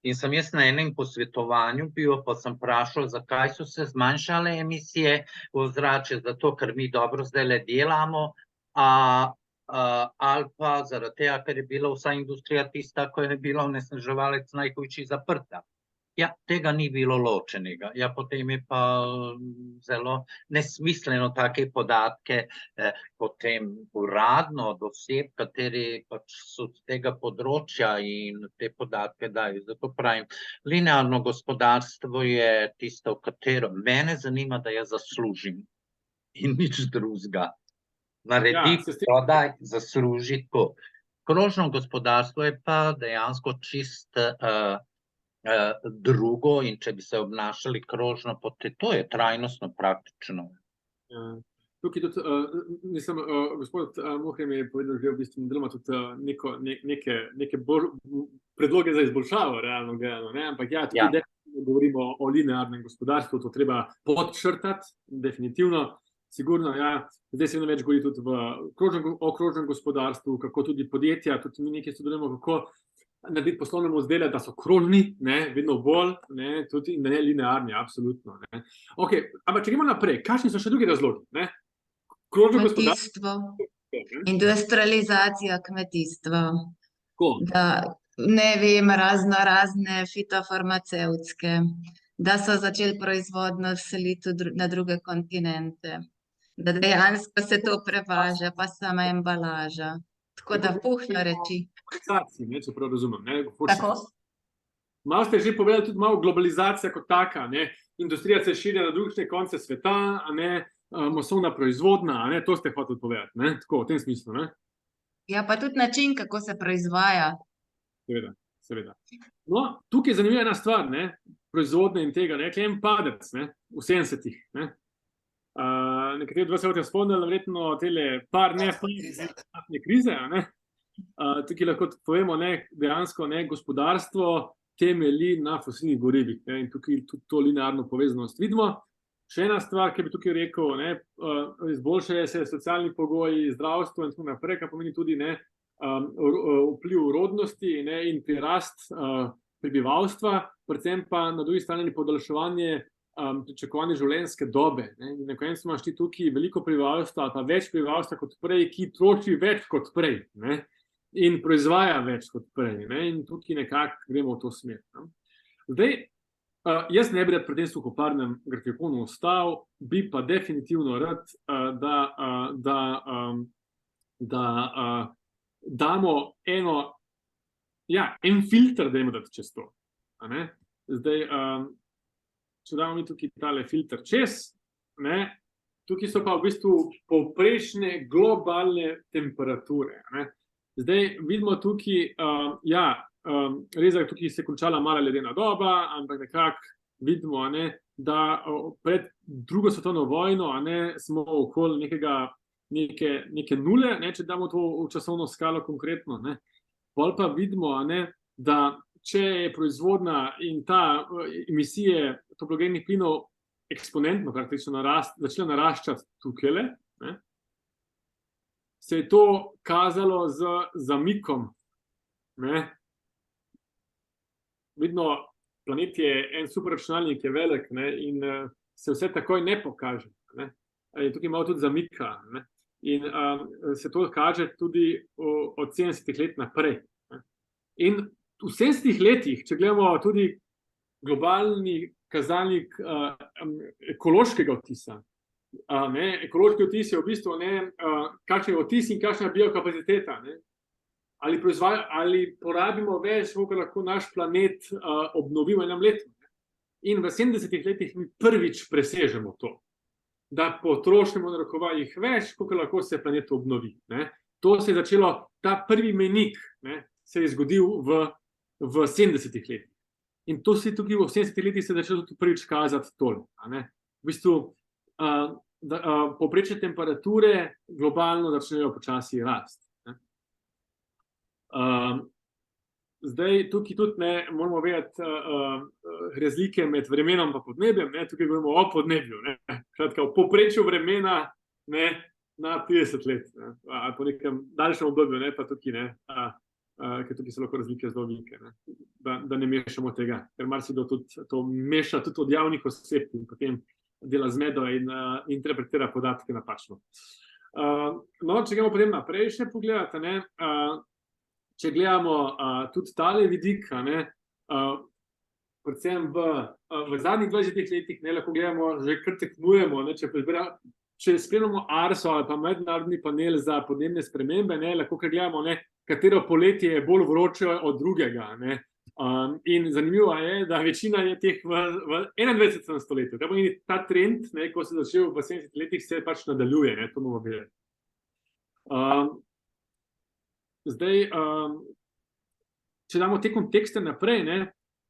In sem jaz na enem posvetovanju bil, pa sem vprašal, zakaj so se zmanjšale emisije v ozračje, zato ker mi dobro zdajle delamo, ali pa zaradi tega, ker je bila vsa industrija tista, ko je bila onesnaževalec najhujši zaprta. Ja, tega ni bilo ločenega. Ja, potem je pa zelo nesmisleno take podatke potem uradno od oseb, kateri pač so z tega področja in te podatke dajo. Zato pravim, linearno gospodarstvo je tisto, v katero mene zanima, da jaz zaslužim in nič drugega. Naredi, prodaj, zasluži tako. Krožno gospodarstvo je pa dejansko čist drugo, in če bi se obnašali krožno, to je trajnostno praktično. Tukaj tudi, mislim, gospod Muhrem je povedal, že v bistvu deloma tudi neke predloge za izboljšavo, realno gledano, ne, ampak ja, tukaj definitivno govorimo o linearnem gospodarstvu, to treba podčrtati, definitivno, sigurno, ja, zdaj se vedno več govori tudi o krožnem gospodarstvu, kako tudi podjetja, tudi mi nekaj sodelujemo, kako narediti poslovne modele, da so krožni, vedno bolj, tudi in da ne linearni, absolutno. Okay, ampak če gremo naprej, kakšni so še drugi razlogi? Krožno gospodarstvo. Industrializacija kmetijstva. Da, ne vem, razne fitofarmacevtske, da so začeli proizvodno seliti na druge kontinente, da dejansko se to prevaža, pa sama embalaža. Tako da puhno reči. Če prav razumem. Tako? Malo ste že povedali tudi malo globalizacija kot taka. Industrija se širi na druge konce sveta, masovna proizvodnja, to ste hoteli povedati. Tako, v tem smislu. Ja, pa tudi način, kako se proizvaja. Seveda. No, tukaj je zanimiva ena stvar, proizvodnje in tega, en padec v 70-ih. Nekateri od vas se boste spomnili, verjetno tele par naftne krize. Tukaj lahko povemo, dejansko gospodarstvo temelji na fosilnih gorivih. In tukaj tudi to linearno povezanost vidimo. Še ena stvar, ki bi tukaj rekel, izboljšajo se socialni pogoji, zdravstvo in tako naprej, kar pomeni tudi vpliv rodnosti in prirast prebivalstva, predvsem pa na drugi strani podaljševanje pričakovane življenjske dobe. In na koncu imaš ti tukaj veliko prebivalstva, pa več prebivalstva kot prej, ki troši več kot prej in proizvaja več kot prej. In tukaj nekako gremo v to smer. Zdaj, jaz ne bi rad pri tem suhoparnem grafikonu ostal, bi pa definitivno rad, da damo en filter, dajmo dati čez to. Zdaj, če damo mi tukaj tale filter čez, tukaj so pa v bistvu povprečne globalne temperature. Zdaj vidimo tukaj, res je, tukaj se je končala mala ledena doba, ampak nekako vidimo, da pred drugo svetovno vojno smo okoli neke nule, če damo to v časovno skalo konkretno. Pol pa vidimo, da če je proizvodnja in ta emisije toplogrednih plinov eksponentno praktično začela naraščati tukajle, se je to kazalo z zamikom. Vidno, planet je en superračunalnik, je velik in se vse takoj ne pokaže. Tukaj malo tudi zamika. In se to kaže tudi od 70 let naprej. In v 70 letih, če gledamo tudi globalni kazalnik ekološkega odtisa, ekološki odtis je v bistvu kakšen je odtis in kakšna je biokapaciteta. Ali porabimo več, koliko lahko naš planet obnovimo v enem letu. In v 70 letih mi prvič presežemo to, da potrošnimo v narekovajih več, koliko lahko se planet obnovi. To se je začelo, ta prvi menik se je zgodil v 70 letih. In to se tukaj v 70 letih se je začelo tudi prvič kazati tole. V bistvu povprečne temperature globalno začnejo počasi rasti. Zdaj, tukaj tudi moramo vedeti razlike med vremenom in podnebjem. Tukaj govorimo o podnebju. Kratka, v povprečju vremena na 30 let. Ali po nekem daljšem obdobju, pa tukaj, ker tukaj so lahko razlike zelo velike. Da ne mešamo tega, ker marsikdo tudi to meša tudi od javnih oseb in potem dela zmedo in interpretira podatke napačno. No, če gremo potem naprej še pogledati, če gledamo tudi tale vidik, predvsem v zadnjih 20 letih, lahko gledamo, že kar tekmujemo, če spremljamo ARSO ali pa mednarodni panel za podnebne spremembe, lahko kar gledamo, katero poletje je bolj vroče od drugega. In zanimivo je, da večina je teh v 21. stoletju. Ta trend, ko se je začel v 70 letih, se pač nadaljuje, to moramo vedeti. Zdaj, če damo te kontekste naprej,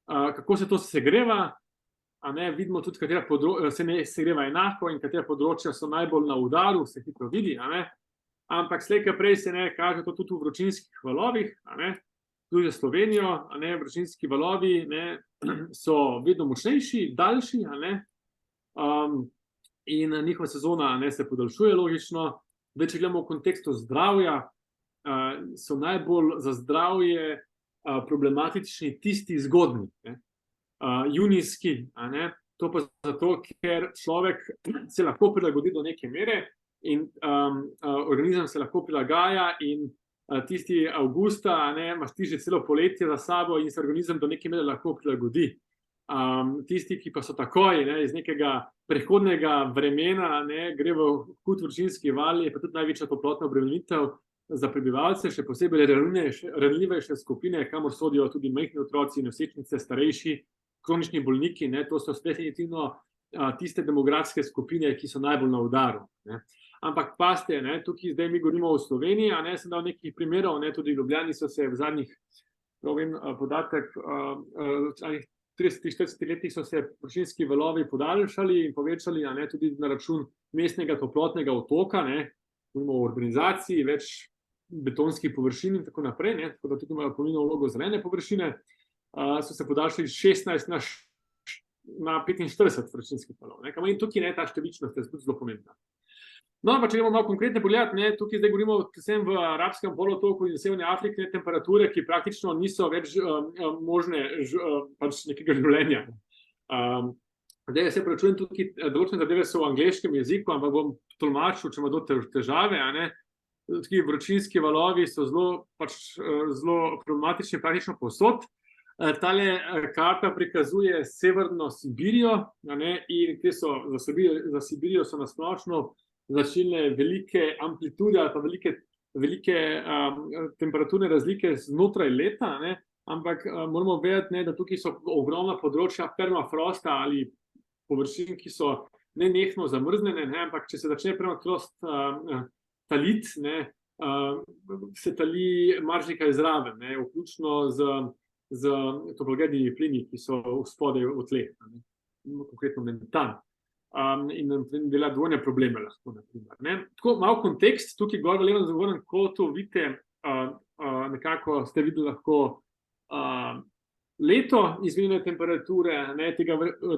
kako se to segreva, vidimo tudi, katera področja se ne segreva enako in katera področja so najbolj na udaru, se hitro vidi, ampak slej ko prej se kaže to tudi v vročinskih valovih, tudi za Slovenijo, vročinski valovi so vedno močnejši, daljši, in njihova sezona se podaljšuje logično. Če gledamo v kontekstu zdravja, so najbolj za zdravje problematični tisti zgodnji, junijski, to pa zato, ker človek se lahko prilagodi do neke mere in organizem se lahko prilagaja in tisti avgusta, imaš ti že celo poletje za sabo in se organizem do neke mere lahko prilagodi. Tisti, ki pa so takoj iz nekega prehodnega vremena, gre v hud vročinski val, je pa tudi največja toplotna obremenitev za prebivalce, še posebej ranljivejše skupine, kamor sodijo tudi majhni otroci, nosečnice, starejši, kronični bolniki, to so definitivno tiste demografske skupine, ki so najbolj na udaru. Ampak paste, tukaj zdaj mi govorimo o Sloveniji, sem dal nekaj primerov, tudi v Ljubljani so se v zadnjih, podatek, 30-40 letih so se vročinski valovi podaljšali in povečali, tudi na račun mestnega toplotnega otoka, govorimo o urbanizaciji, več betonskih površin in tako naprej, tako da tukaj imajo pomembno vlogo zelene površine, so se podaljšali 16 na 45 vročinskih valov. In tukaj ta številčnost je zelo pomembna. No, pa če gremo malo konkretno pogledati, tukaj zdaj govorimo predvsem v arabskem polotoku in Severni Afriki, temperature, ki praktično niso več možne pač nekega življenja. Zdaj se prečujem tukaj, določene zadeve so v angleškem jeziku, ampak bom tolmačil, če ima do težave. Tukaj vročinski valovi so zelo problematični praktično povsod. Tale karta prikazuje severno Sibirijo in te so za Sibirijo so nasplošno značilne velike amplitude ali pa velike temperaturne razlike znotraj leta, ampak moramo vedeti, da tukaj so ogromna področja permafrosta ali površin, ki so nenehno zamrznjene, ampak če se začne permafrost taliti, se tali marsikaj zraven, vključno z toplogrednimi plini, ki so spodaj v tleh, konkretno metan. In dela dvojne probleme lahko, naprimer. Tako malo kontekst, tukaj gor v levem zgornjem kotu vidite, nekako ste videli lahko leto izmenjene temperature,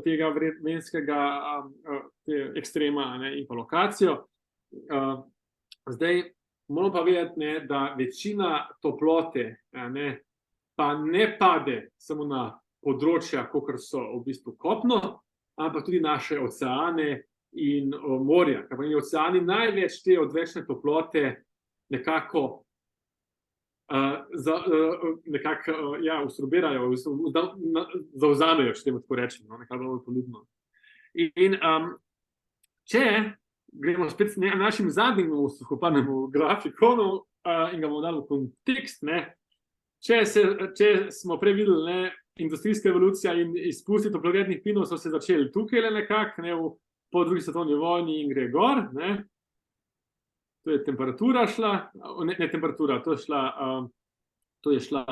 tega vremenskega ekstrema in pa lokacijo. Zdaj, moramo pa vedeti, da večina toplote pa ne pade samo na področja, kakor so v bistvu kopno, ampak tudi naše oceane in morja. Oceani največ te odvečne toplote nekako ustrobirajo, zavzamejo, če temu tako rečem, nekako bolj poljubno. In če gremo spet našim zadnjim suhoparnemu grafikonu in ga bomo dali v kontekst, če smo prej videli, industrijska evolucija in izpusti toplogrednih plinov so se začeli tukaj nekako, po drugi svetovni vojni in gre gor. To je temperatura šla, ne temperatura, to je šla,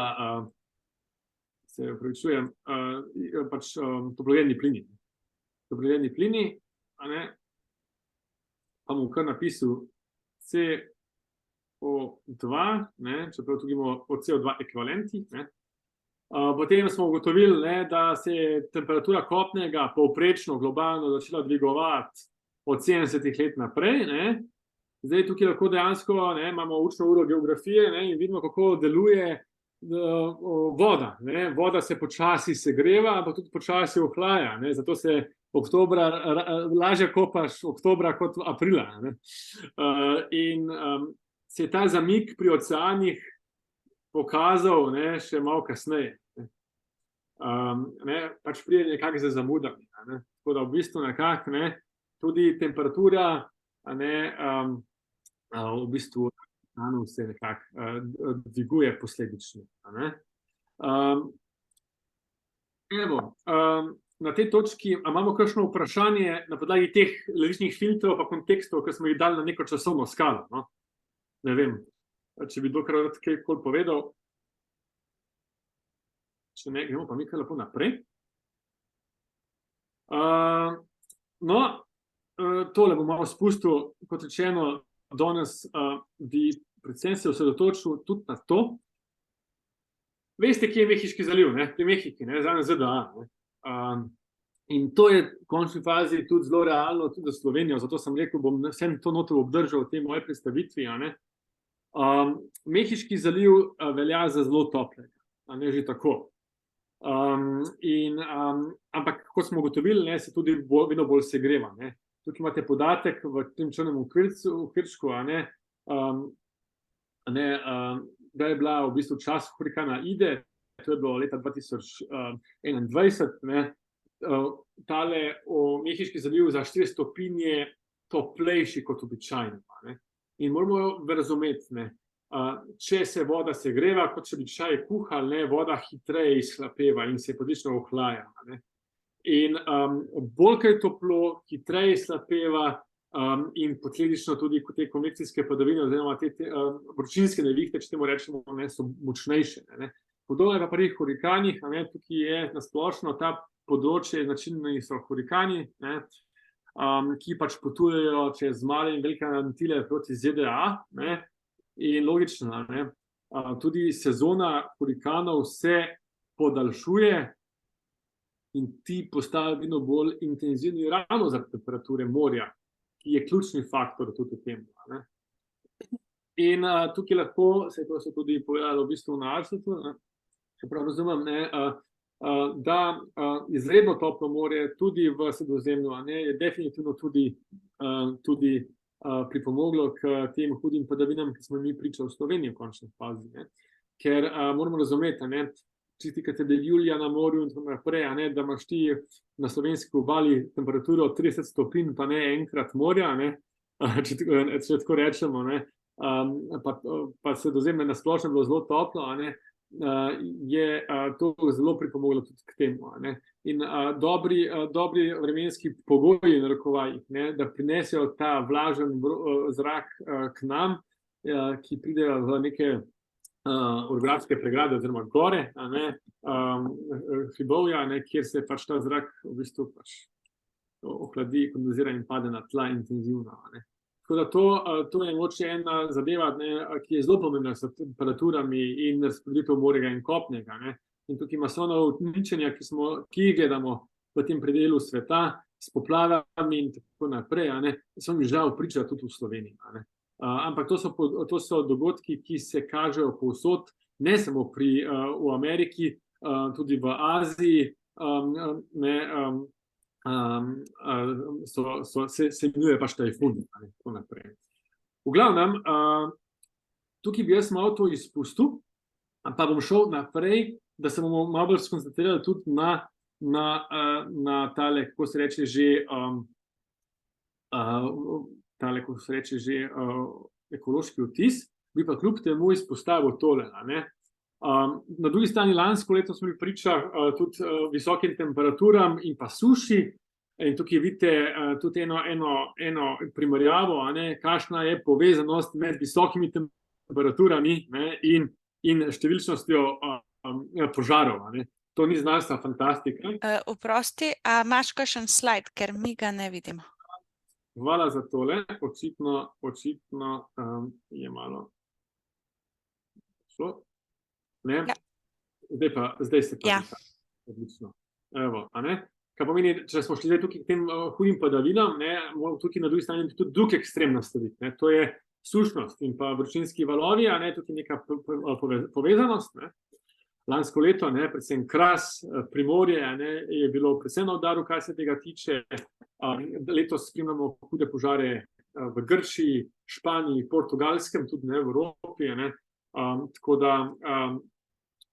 se upravičujem, pač toplogredni plini. Toplogredni plini, pa bom kar napisal CO2, čeprav tukaj imamo CO2 ekvivalenti, potem smo ugotovili, da se je temperatura kopnega povprečno globalno začela dvigovati od 70 let naprej. Zdaj tukaj lahko dejansko imamo učno uro geografije in vidimo, kako deluje voda. Voda se počasi segreva, ampak tudi počasi ohlaja. Zato se oktobra lažje kopaš oktobra kot aprila. In se je ta zamik pri oceanih pokazal še malo kasneje. Pač pride nekako za zamudami. Tako da v bistvu nekako tudi temperatura v bistvu se nekako dviguje posledično. Evo, na tej točki imamo kakšno vprašanje na podlagi teh različnih filtrov pa kontekstov, ki smo jih dali na neko časovno skalo. Ne vem, če bi dokrat kaj povedal. Če ne, gremo pa mi kar lepo naprej. Tole bom malo spustil, kot rečeno, danes bi predvsem se osredotočil tudi na to. Veste, kje je Mehiški zaliv, pri Mehiki, zraven ZDA. In to je v končni fazi tudi zelo realno, tudi za Slovenijo, zato sem rekel, bom vsem to noto obdržal v tej moje predstavitvi. Mehiški zaliv velja za zelo toplega. a ne že tako. Ampak, kot smo ugotovili, ne, se tudi vedno bolj segreva. Ne. Tukaj imate podatek v tem črnem okvirčku, da je bila v bistvu čas hurikana Ide, to je bilo leta 2021, ne, tale v Mehiški zaliv za 4 stopinje toplejši kot običajno. Ne. In moramo razumeti, ne, če se voda segreva, kot če bi čaj kuhal, ne, voda hitreje izhlapeva in se potično ohlaja. Ne. In bolj, ko je toplo, hitreje izhlapeva in posledično tudi te konvekcijske padavine oziroma te vročinske nevihte, če temu rečemo, ne, so močnejše. Ne. Podobno je pa pri hurikanih, ne, tukaj je nasplošno ta področje, značilni so hurikani, ne, ki pač potujejo čez male in velike Antile proti ZDA, ne, in logično, ne, tudi sezona hurikanov se podaljšuje in ti postajajo vedno bolj intenzivni ravno zaradi temperature morja, ki je ključni faktor tudi v tem. Ne. In tukaj lahko, to se tudi povedalo v bistvu na Arsetu, čeprav razumem, ne, da izredno toplo morje tudi v Sredozemlju, ne, je definitivno tudi pripomoglo k tem hudim padavinam, ki smo mi priča v Sloveniji v končni fazi. Ne. Ker moramo razumeti, ne, čisti, kad je julija na morju in tako naprej, ne, da imaš ti na slovenski obali temperaturo 30 stopinj, pa ne enkrat morja, ne, če tako rečemo, ne, pa Sredozemlje na splošno bilo zelo toplo, ne, je to zelo pripomoglo tudi k temu. Ne. In dobri vremenski pogoji, na narekovajih, ne, da prinesejo ta vlažen zrak k nam, ki pridejo v neke orografske pregrade oziroma gore, hribovja, kjer se pač ta zrak v bistvu pač ohladi, kondenzira in pade na tla intenzivno. Ne. Tako da to je mogoče ena zadeva, ne, ki je zelo pomembna s temperaturami in razporeditev morja in kopnega. Ne. In tukaj masovna uničenja, ki jih gledamo v tem predelu sveta, s poplavami in tako naprej, ne, so mi žal priča tudi v Sloveniji. Ne. Ampak to so dogodki, ki se kažejo povsod, ne samo v Ameriki, tudi v Aziji, ne, se imenuje pač tajfun. V glavnem, tukaj bi jaz malo to izpustil, pa bom šel naprej, da se bomo malo bolj skoncentrirali tudi na tale, kako se reče že, kako se reče že, ekološki vtis, bi pa kljub temu izpostavil tole. Ne? Na drugi strani lansko leto smo bili priča tudi visokim temperaturam in pa suši, in tukaj vidite tudi eno primerjavo, kakšna je povezanost med visokimi temperaturami, ne, in številčnostjo požarov. Ne. To ni znanstvena fantastika. Oprosti, a imaš kakšen slajd, ker mi ga ne vidimo? Hvala za tole, očitno je malo šlo. Ne? Ja. Zdaj se pa odlično. Evo, a ne? Kar pomeni, če smo šli zdaj tukaj k tem hudim padavinam, ne, moramo tukaj na drugi strani tudi drug ekstrem nastaviti. Ne? To je sušnost in pa vročinski valovi, a ne, tukaj neka povezanost. Ne? Lansko leto, ne, predvsem Kras, Primorje, ne, je bilo predvsem na udaru, kar se tega tiče. Letos spremljamo hude požare v Grčiji, Španiji, Portugalskem, tudi ne, v Evropi. Ne. Tako da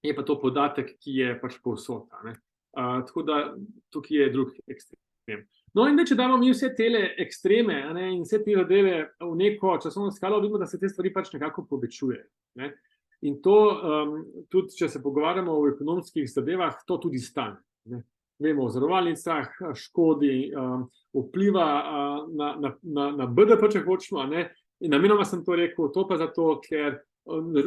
je pa to podatek, ki je pač povsod. Tako da tukaj je drug ekstrem. No in če damo mi vse tele ekstreme, ne, in vse te zadeve v neko časovno skalo, vidimo, da se te stvari pač nekako povečujejo. Ne. In to, tudi če se pogovarjamo o ekonomskih zadevah, to tudi stane. Ne. Vemo o zavarovalnicah, škodi, vpliva na BDP, če hočemo. Ne. In namenoma sem to rekel, to pa zato, ker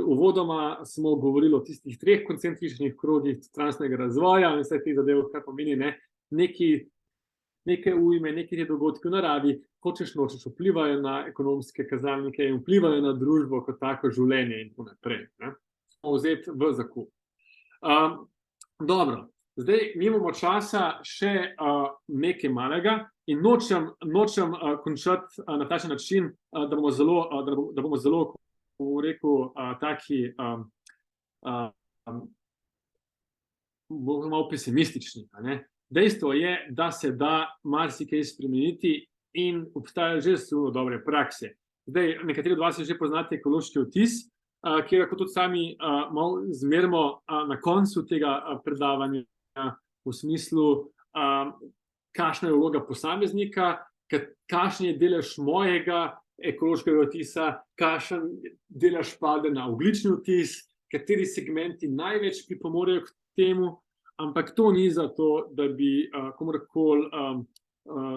uvodoma smo govorili o tistih 3 koncentričnih krogih trajnostnega razvoja in vse te zadeve, kar pomeni, ne, neke ujme, neke dogodke v naravi, hočeš nočeš, vplivajo na ekonomske kazalnike in vplivajo na družbo kot tako življenje in tako naprej. Smo vzeti v zakup. Dobro, zdaj nimamo časa še nekaj malega in nočem končati na takšen način, da bomo zelo rekel, taki bomo malo pesimistični. Dejstvo je, da se da marsikaj spremeniti in obstajajo že zelo dobre prakse. Zdaj, nekateri od vas že poznate ekološki vtis, kjer lahko tudi sami malo zmerimo na koncu tega predavanja v smislu, kakšna je vloga posameznika, kakšen je delež mojega ekološkega vtisa, kakšen delež pade na ogljični vtis, kateri segmenti največ pripomorejo k temu, ampak to ni zato, da bi komorkoli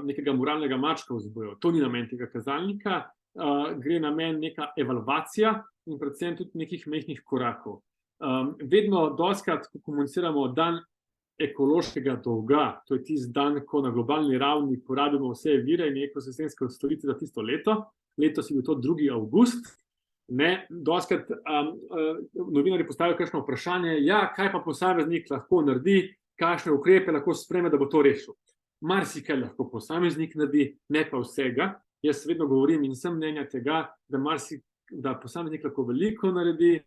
nekega moralnega mačka vzbojil. To ni namen tega kazalnika, gre namen neka evalvacija in predvsem tudi nekih majhnih korakov. Vedno dostikrat, ko komuniciramo dan ekološkega dolga, to je tisti dan, ko na globalni ravni porabimo vse vire in ekosistemske storitve za tisto leto, letos je bil to 2. avgust, dostikrat novinarji postavijo kakšno vprašanje, kaj pa posameznik lahko naredi, kakšne ukrepe lahko sprejme, da bo to rešil. Marsikaj lahko posameznik naredi, ne pa vsega. Jaz vedno govorim in sem mnenja tega, da posameznik lahko veliko naredi,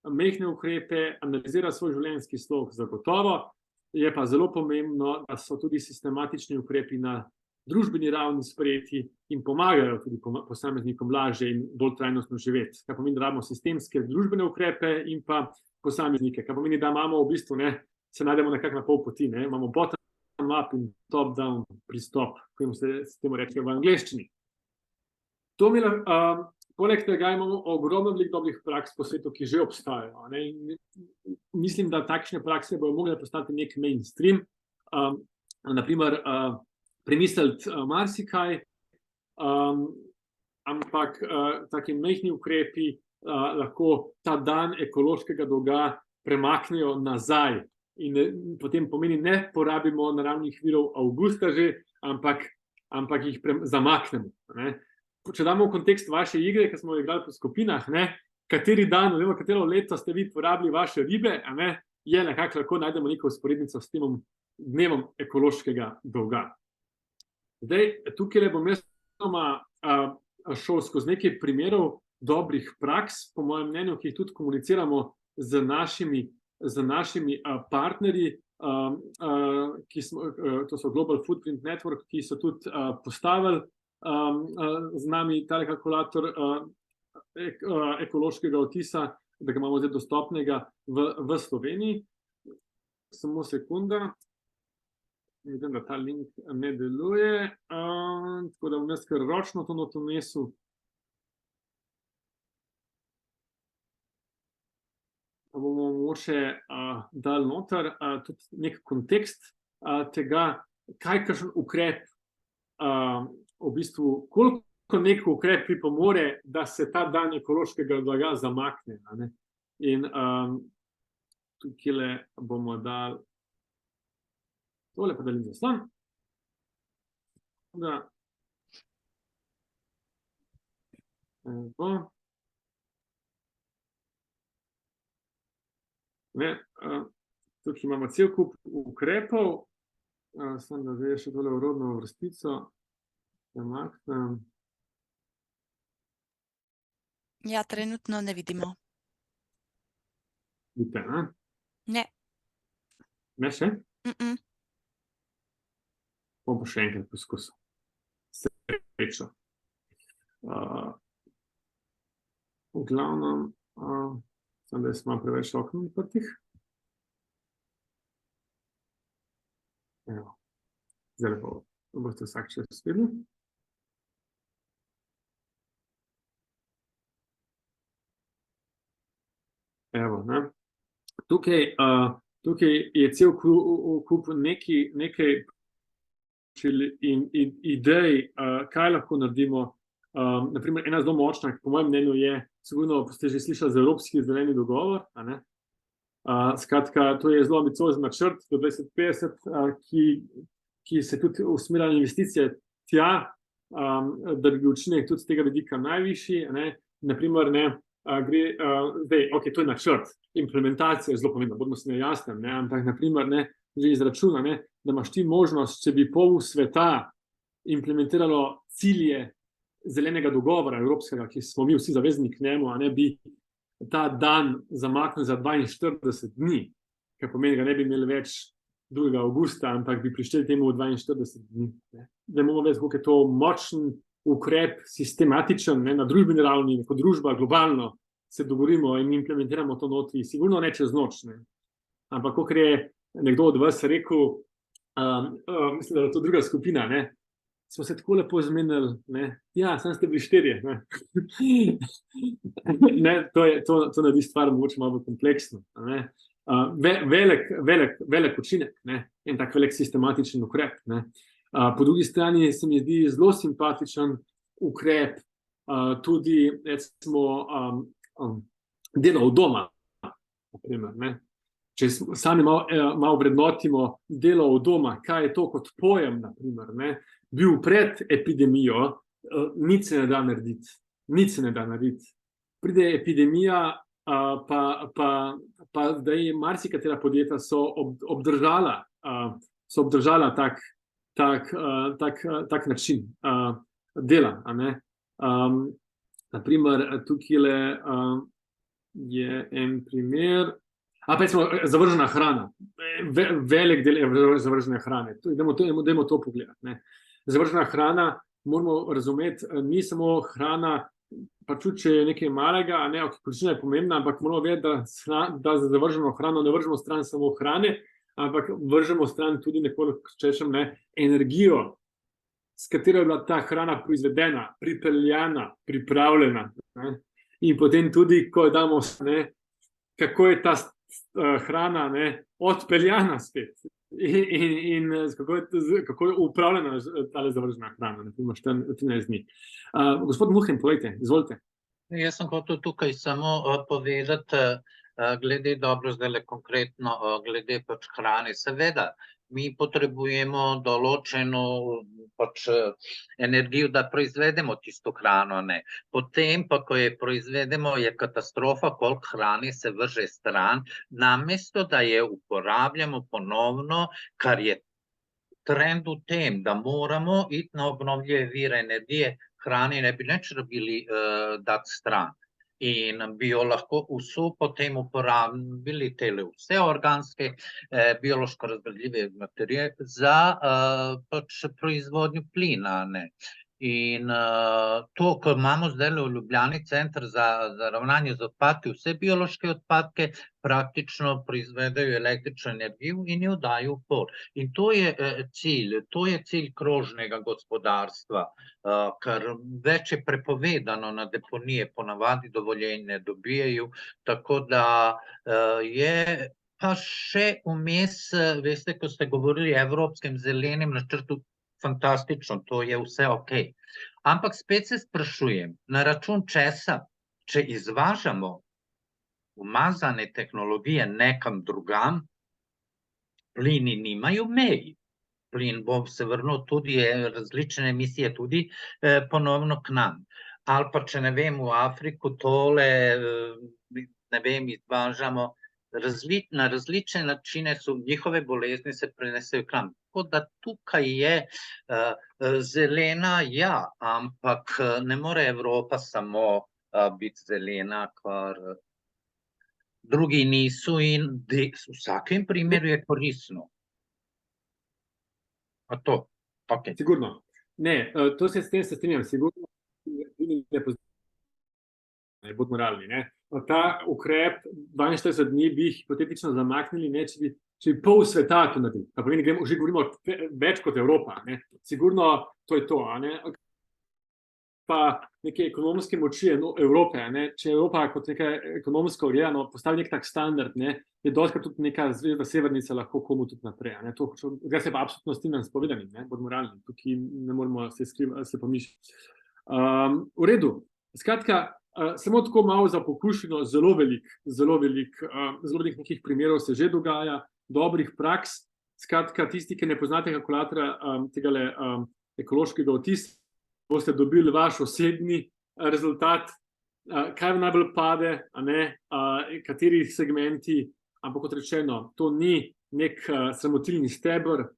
majhne ukrepe, analizira svoj življenjski slog zagotovo, je pa zelo pomembno, da so tudi sistematični ukrepi na družbeni ravni sprejeti in pomagajo tudi posameznikom lažje in bolj trajnostno živeti. Kar pomeni, da rabimo sistemske družbene ukrepe in pa posameznike. Kar pomeni, da imamo v bistvu, se najdemo nekako na pol poti, imamo bottom-up in top-down pristop, kot se temu reče v angleščini. Poleg tega imamo ogromno dobrih praks po svetu, ki že obstajajo. Mislim, da takšne prakse bodo mogle postati nek mainstream. Naprimer, premisliti marsikaj, ampak taki majhni ukrepi lahko ta dan ekološkega dolga premaknejo nazaj. In potem pomeni, ne porabimo naravnih virov avgusta že, ampak jih zamaknemo. Če damo v kontekst vaše igre, ki smo jo igrali po skupinah, kateri dan, oziroma katero leto ste vi porabili vaše ribe, je nekako lahko najdemo neko vzporednico s tem dnevom ekološkega dolga. Zdaj, tukaj bom jaz šel skozi nekaj primerov dobrih praks, po mojem mnenju, ki jih tudi komuniciramo z našimi partnerji, to so Global Footprint Network, ki so tudi postavili z nami ta kalkulator ekološkega vtisa, da ga imamo zdaj dostopnega v Sloveniji. Samo sekunda. Vidim, da ta link ne deluje, tako da bom jaz kar ročno to noto nesel. Bomo mogoče dali noter tudi nek kontekst tega, kaj kakšen ukrep, v bistvu, koliko nek ukrep pripomore, da se ta dan ekološkega blaga zamakne. In tukaj bomo dali tole, pa delim zaslon. Tukaj imamo cel kup ukrepov, sem da zdaj še tole urodno vrstico. Ja, trenutno ne vidimo. Vidite, ne? Ne. Ne še? Bom pa še enkrat poskusil. Srečno. V glavnem, sem da smo preveč okno odprtih. Evo, zdaj lepo, boste vsak čas videli. Evo, tukaj je cel kup nekaj idej, kaj lahko naredimo. Naprimer, ena zelo močna, po mojem mnenju je, sigurno ste že slišali za Evropski zeleni dogovor. Skratka, to je zelo ambiciozen načrt do 2050, ki se tudi usmerja na investicije tja, da bi bil učinek tudi z tega vidika najvišji. Naprimer, to je načrt, implementacija je zelo pomembna, bodimo si jasni, ampak naprimer, že izračuna, da imaš ti možnost, če bi pol sveta implementiralo cilje zelenega dogovora evropskega, ki smo mi vsi zavezani k njemu, bi ta dan zamaknil za 42 dni. kar pomeni, da ne bi imeli več 2. avgusta, ampak bi prišli temu 42 dni. Da imamo več, kako je to močen ukrep, sistematičen, ne, na družbeni ravni, kot družba, globalno se dogovorimo in implementiramo to notri. Sigurno ne čez noč, ne. Ampak, kot je nekdo od vas rekel, mislim, da je to druga skupina, ne, smo se tako lepo zmenili, ne, ja, sam ste bili 4, ne. Ne, to naredi stvar mogoče malo kompleksno, ne. Velik učinek, ne, en tak velik sistematičen ukrep, ne. Po drugi strani se mi zdi zelo simpatičen ukrep tudi, recimo, delo od doma, naprimer, ne. Če sami malo vrednotimo delo od doma, kaj je to kot pojem, naprimer, ne, bil pred epidemijo, nič se ne da narediti. Nič se ne da narediti. Pride epidemija, pa zdaj marsikatera podjetja so obdržala tak način dela, a ne. Naprimer, tukajle je en primer, zavržena hrana. Velik del je zavržene hrane. Dajmo to pogledati, ne. Zavržena hrana, moramo razumeti, ni samo hrana, pa tudi, če je nekaj malega, a ne, količina je pomembna, ampak moramo vedeti, da za zavrženo hrano ne vržemo stran samo hrane, ampak vržemo stran tudi nekoliko, če rečem, ne, energijo, s katero je bila ta hrana proizvedena, pripeljana, pripravljena, ne. In potem tudi, ko jo damo, ne, kako je ta hrana, ne, odpeljana spet. In kako je upravljena tale zavržena hrana, naprimer 13 dni. Gospod Muhen, povejte, izvolite. Jaz sem hotel tukaj samo povedati, glede dobro zdajle konkretno, glede pač hrane. Seveda, mi potrebujemo določeno pač energijo, da proizvedemo tisto hrano, ne. Potem pa, ko je proizvedemo, je katastrofa, koliko hrane se vrže stran, namesto da je uporabljamo ponovno, kar je trend v tem, da moramo iti na obnovljive vire energije, hrane ne bi nič rabili dati stran. In bi jo lahko vso potem uporabili tele vse organske, biološko razgradljive materije za pač proizvodnjo plina, ne. In to, ko imamo zdaj v Ljubljani center za ravnanje z odpadki, vse biološke odpadke praktično proizvedejo električno energijo in jo dajo v pot. In to je cilj krožnega gospodarstva, ker več je prepovedano na deponije, ponavadi dovoljenj ne dobijajo, tako da je pa še vmes, veste, ko ste govorili o evropskem zelenem načrtu, fantastično, to je vse okej. Ampak spet se sprašujem, na račun česa, če izvažamo umazane tehnologije nekam drugam, plini nimajo mej. Plin bo se vrnil tudi, različne emisije tudi ponovno k nam. Ali pa, če ne vem, v Afriko tole, ne vem, izvažamo, na različne načine so njihove bolezni se prenesejo k nam. Tako da tukaj je zelena, ja, ampak ne more Evropa samo biti zelena, ker drugi niso in v vsakem primeru je koristno. A to? Ok. Sigurno. Ne, to se s tem se strinjam, sigurno ne poznamo, bod moralni, ne. Ta ukrep 42 dni bi jih hipotetično zamaknili, ne, če bi pol sveta to naredili. Pa pomeni, že govorimo več kot Evropa, ne. Sigurno to je to, a ne. Pa neke ekonomske moči Evrope, ne. Če Evropa kot neka ekonomsko urejeno postavi nek tak standard, ne, je dostikrat tudi neka zvezda severnica lahko komu tudi naprej, a ne. Zdaj se pa absolutno strinjam s povedanim, ne, bod moralni. Tukaj ne moramo se pomišljati. V redu. Skratka, samo tako malo za pokušino, zelo veliko nekih primerov se že dogaja, dobrih praks. Skratka, tisti, ki ne poznate kalkulatorja tegale ekološkega odtisa, boste dobili vaš osebni rezultat, kaj vam najbolj pade, a ne, kateri segmenti, ampak kot rečeno, to ni nek sramotilni steber,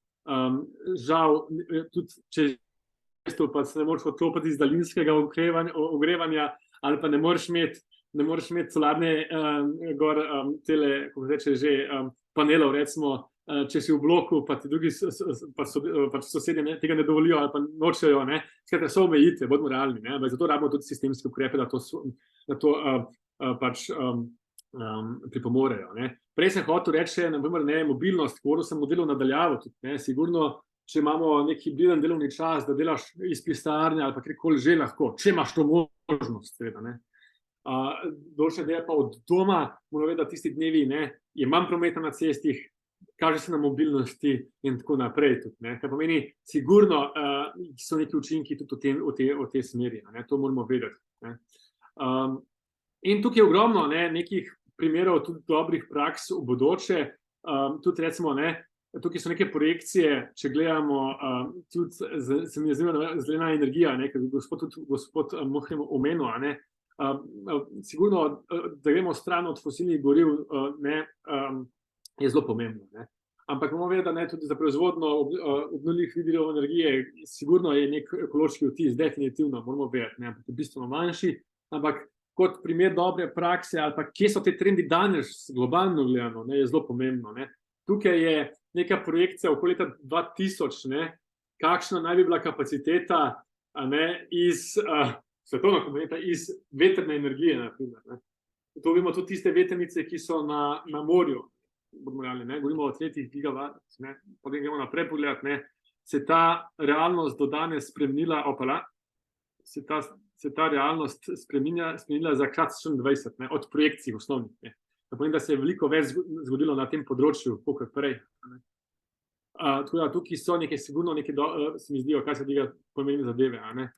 žal, tudi če pa se ne moreš odklopiti iz daljinskega ogrevanja, ali pa ne moreš imeti solarne gor tele, kako se reče že, panelov, recimo, če si v bloku, pa ti drugi sosedje tega ne dovolijo ali pa nočejo. Skratka, so omejitve, bodimo realni. Zato rabimo tudi sistemske ukrepe, da to pripomorejo. Prej sem hotel reči, na primer, mobilnost, govoril sem o delu nadaljavo tudi. Sigurno, če imamo neki hibriden delovni čas, da delaš iz pisarne ali pa kjerkoli že lahko, če imaš to možnost, seveda. Določene dela pa od doma, moramo vedeti, da tisti dnevi je manj prometa na cestih, kaže se na mobilnosti in tako naprej. Kar pomeni, sigurno so neki učinki tudi v tej smeri. To moramo vedeti. In tukaj je ogromno nekih primerov tudi dobrih praks v bodoče. Tudi recimo, tukaj so neke projekcije, če gledamo, tudi se mi je zanimala zelena energija, ker gospod Mohem omenil, sigurno, da gremo stran od fosilnih goriv, je zelo pomembno. Ampak moramo vedeti, da tudi za proizvodnjo obnovljivih virov energije sigurno je nek ekološki vtis, definitivno moramo vedeti, ampak je bistveno manjši, ampak kot primer dobre prakse ali pa kje so te trendi danes globalno gledano, je zelo pomembno. Tukaj je neka projekcija okoli leta 2000, kakšna naj bi bila kapaciteta iz svetovna komponenta iz vetrne energije, na primer. To vemo tudi tiste vetrnice, ki so na morju, govorimo o 3 gigavatih, potem gremo naprej pogledati, se ta realnost do danes spremenila, se ta realnost spremenila za krat 24, od projekcij osnovnih. To pomeni, da se je veliko več zgodilo na tem področju, kot prej. Tukaj so sigurno neke, se mi zdijo, kaj se tega pomeni zadeve.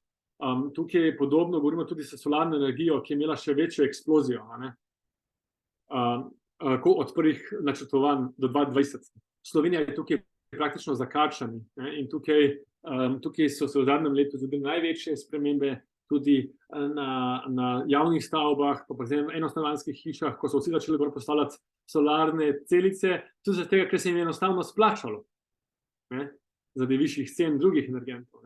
Tukaj je podobno, govorimo tudi s solarno energijo, ki je imela še večjo eksplozijo, od prvih načrtovanj do 2020. Slovenija je tukaj praktično zakačana in tukaj so se v zadnjem letu zgodile največje spremembe tudi na javnih stavbah, pa enostanovanjskih hišah, ko so vsi začeli postavljati solarne celice, tudi zato, ker se jim je enostavno splačalo zaradi višjih cen drugih energentov.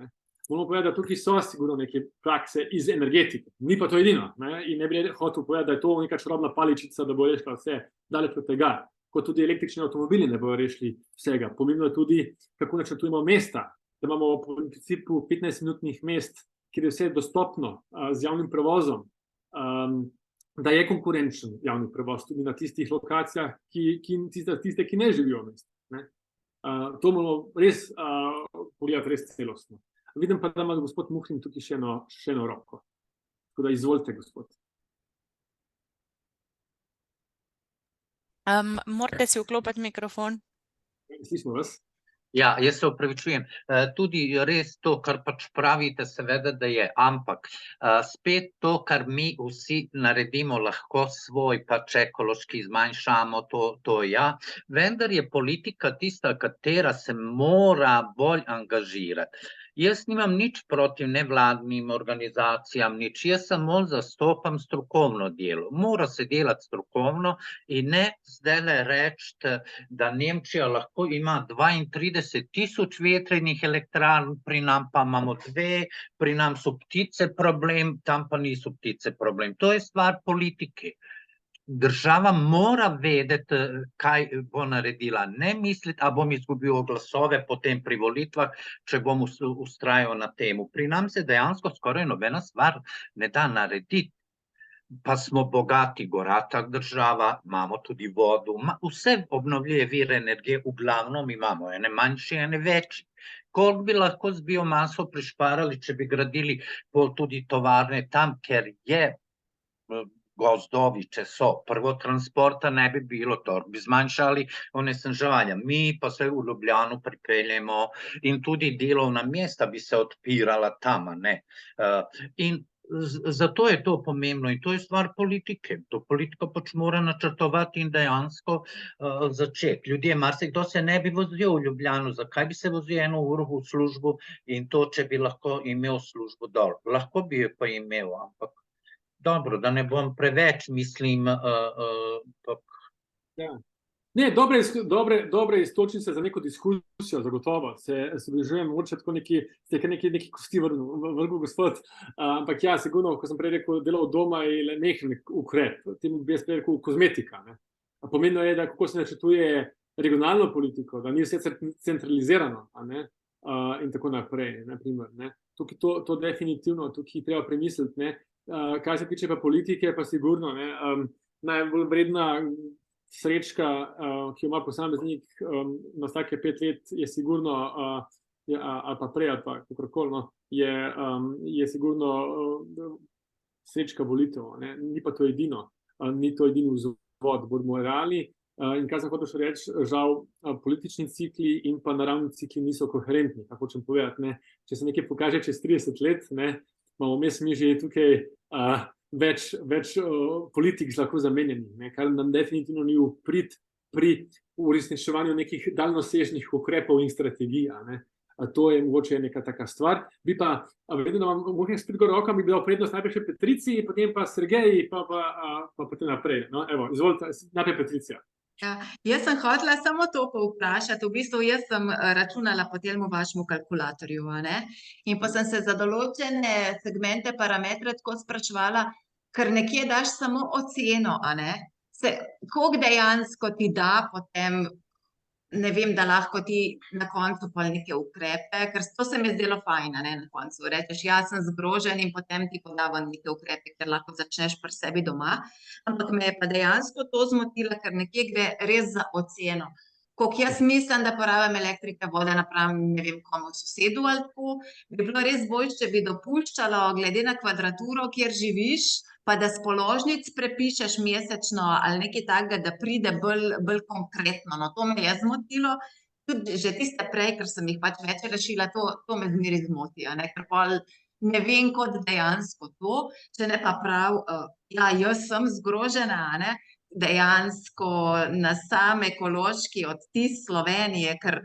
Moramo povedati, da tukaj so sigurno neke prakse iz energetike, ni pa to edino. In ne bi hotel povedati, da je to neka čarobna paličica, da bo rešila vse, daleč od tega. Kot tudi električni avtomobili ne bodo rešili vsega. Pomembno je tudi, kako načrtujemo mesta, da imamo v principu 15-minutnih mest, kjer je vse dostopno z javnim prevozom, da je konkurenčen javni prevoz tudi na tistih lokacijah, tiste, ki ne živijo v mestu. To moramo res pogledati res celostno. Vidim pa, da ima gospod Muhrim tukaj še eno roko. Tako da izvolite, gospod. Morate si vklopiti mikrofon. Slišimo vas? Ja, jaz se opravičujem. Tudi res to, kar pač pravite, seveda, da je, ampak spet to, kar mi vsi naredimo lahko svoj, pač ekološki zmanjšamo, to ja, vendar je politika tista, katera se mora bolj angažirati. Jaz nimam nič proti nevladnim organizacijam, nič, jaz samo zastopam strokovno delo. Mora se delati strokovno in ne zdajle reči, da Nemčija lahko ima 32,000 vetrnih elektrarn, pri nam pa imamo 2, pri nam so ptice problem, tam pa niso ptice problem. To je stvar politike. Država mora vedeti, kaj bo naredila, ne misliti, a bom izgubil glasove potem pri volitvah, če bom vztrajal na temu. Pri nam se dejansko skoraj nobena stvar ne da narediti. Pa smo bogati, gorata država, imamo tudi vodo, vse obnovljive vire energije, v glavnom imamo, ene manjše, ene večje. Koliko bi lahko z biomaso prišparali, če bi gradili tudi tovarne tam, ker je gozdovi, če so, prvo transporta ne bi bilo, to bi zmanjšali onesnaževanja. Mi pa se v Ljubljano pripeljemo in tudi delovna mesta bi se odpirala tam, ne. In zato je to pomembno in to je stvar politike. To politika pač mora načrtovati in dejansko začeti. Ljudje, marsikdo se ne bi vozil v Ljubljano, zakaj bi se vozil 1 uro v službo in to, če bi lahko imel službo dol. Lahko bi jo pa imel, ampak dobro, da ne bom preveč, mislim. Ne, dobre istočnice za neko diskusijo, zagotovo. Se približujem, mogoče tako neki kosti vrgu, gospod. Ampak ja, sigurno, ko sem prej rekel, delo od doma je mehen ukrep. Tem bi jaz prej rekel kozmetika. Pomembno je, da kako se načrtuje regionalno politiko, da ni vse centralizirano, in tako naprej, naprimer, ne. Tukaj to definitivno, tukaj treba premisliti, ne. Kar se tiče pa politike, pa sigurno, ne, najbolj vredna srečka, ki jo ima posameznik na vsake 5 let, je sigurno, ali pa prej, ali pa kakorkoli, no, je sigurno srečka volitev, ne. Ni pa to edino, ni to edini vzvod, bodimo realni. In kaj sem hotel še reči, žal politični cikli in pa naravni cikli niso koherentni, kako hočem povedati, ne. Če se nekaj pokaže čez 30 let, ne, imamo vmes mi že tukaj več politik lahko zamenjanih, ne, kar nam definitivno ni v prid pri uresničevanju nekih daljnosežnih ukrepov in strategij, ne. To je mogoče neka taka stvar. Bi pa, vedno da vam mogoče spet gor roka, bi dal prednost najprej še Petrici, potem pa Sergeji, pa potem naprej. No, evo, izvolite, najprej Petricija. Ja, jaz sem hotela samo to povprašati, v bistvu jaz sem računala po temu vašemu kalkulatorju, ne, in pa sem se za določene segmente, parametre tako spraševala, ker nekje daš samo oceno, ne, koliko dejansko ti da potem, ne vem, da lahko ti na koncu pol neke ukrepe, ker to se mi je zdelo fajn, ne, na koncu rečeš, ja, sem zgrožen in potem ti podavam neke ukrepe, ker lahko začneš pri sebi doma, ampak me je pa dejansko to zmotilo, ker nekje gre res za oceno. Koliko jaz mislim, da porabim elektrike, vode napram, ne vem, komu sosedu ali tako, bi bilo res boljše, če bi dopuščalo glede na kvadraturo, kjer živiš, pa da s položnic prepišeš mesečno ali nekaj takega, da pride bolj konkretno. No, to me je zmotilo, tudi že tiste prej, ker sem jih pač več rešila, to me zmeri zmoti, ne, ker pol ne vem, kot dejansko to, če ne pa prav, ja, jaz sem zgrožena, ne, dejansko na sam ekološki odtis Slovenije, ker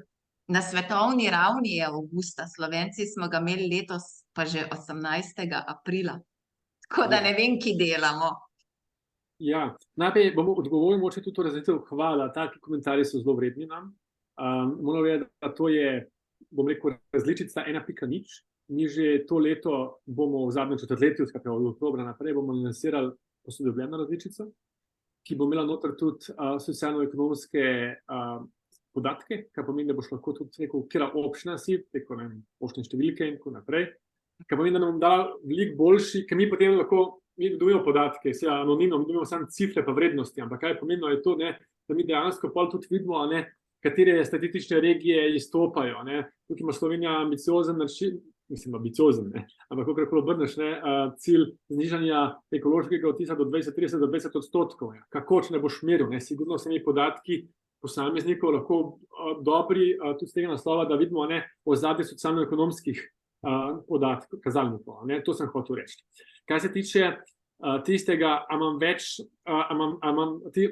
na svetovni ravni je avgusta, Slovenci smo ga imeli letos pa že 18. aprila. Tako da ne vem, ki delamo. Ja, najprej bom odgovoril, mogoče tudi to razlitev, hvala, taki komentarji so zelo vredni nam. Moram vedeti, da to je, bom rekel, različica 1.0. Mi že to leto bomo v zadnjem četrtletju, skratka od oktobra naprej, bomo lansirali posodobljeno različico, ki bo imela noter tudi socialno-ekonomske podatke, kar pomeni, da boš lahko tudi rekel, katera občina si, preko poštne številke in tako naprej. Kar pomeni, da nam bom dala veliko boljši, ker mi potem lahko, mi dobimo podatke, seveda anonimno, mi dobimo samo cifre pa vrednosti, ampak kaj pomembno je to, ne, da mi dejansko pol tudi vidimo, ne, katere statistične regije izstopajo, ne. Tukaj ima Slovenija ambiciozen način, mislim, ambiciozen, ne, ampak kakorkoli obrneš, ne, cilj znižanja ekološkega odtisa do 2030 do 20%. Ja. Kako, če ne boš meril, ne, sigurno so mi podatki posameznikov lahko dobri, tudi z tega naslova, da vidimo, ne, ozadje socialno-ekonomskih podatkov, kazalnikov, ne, to sem hotel reči. Kaj se tiče tistega,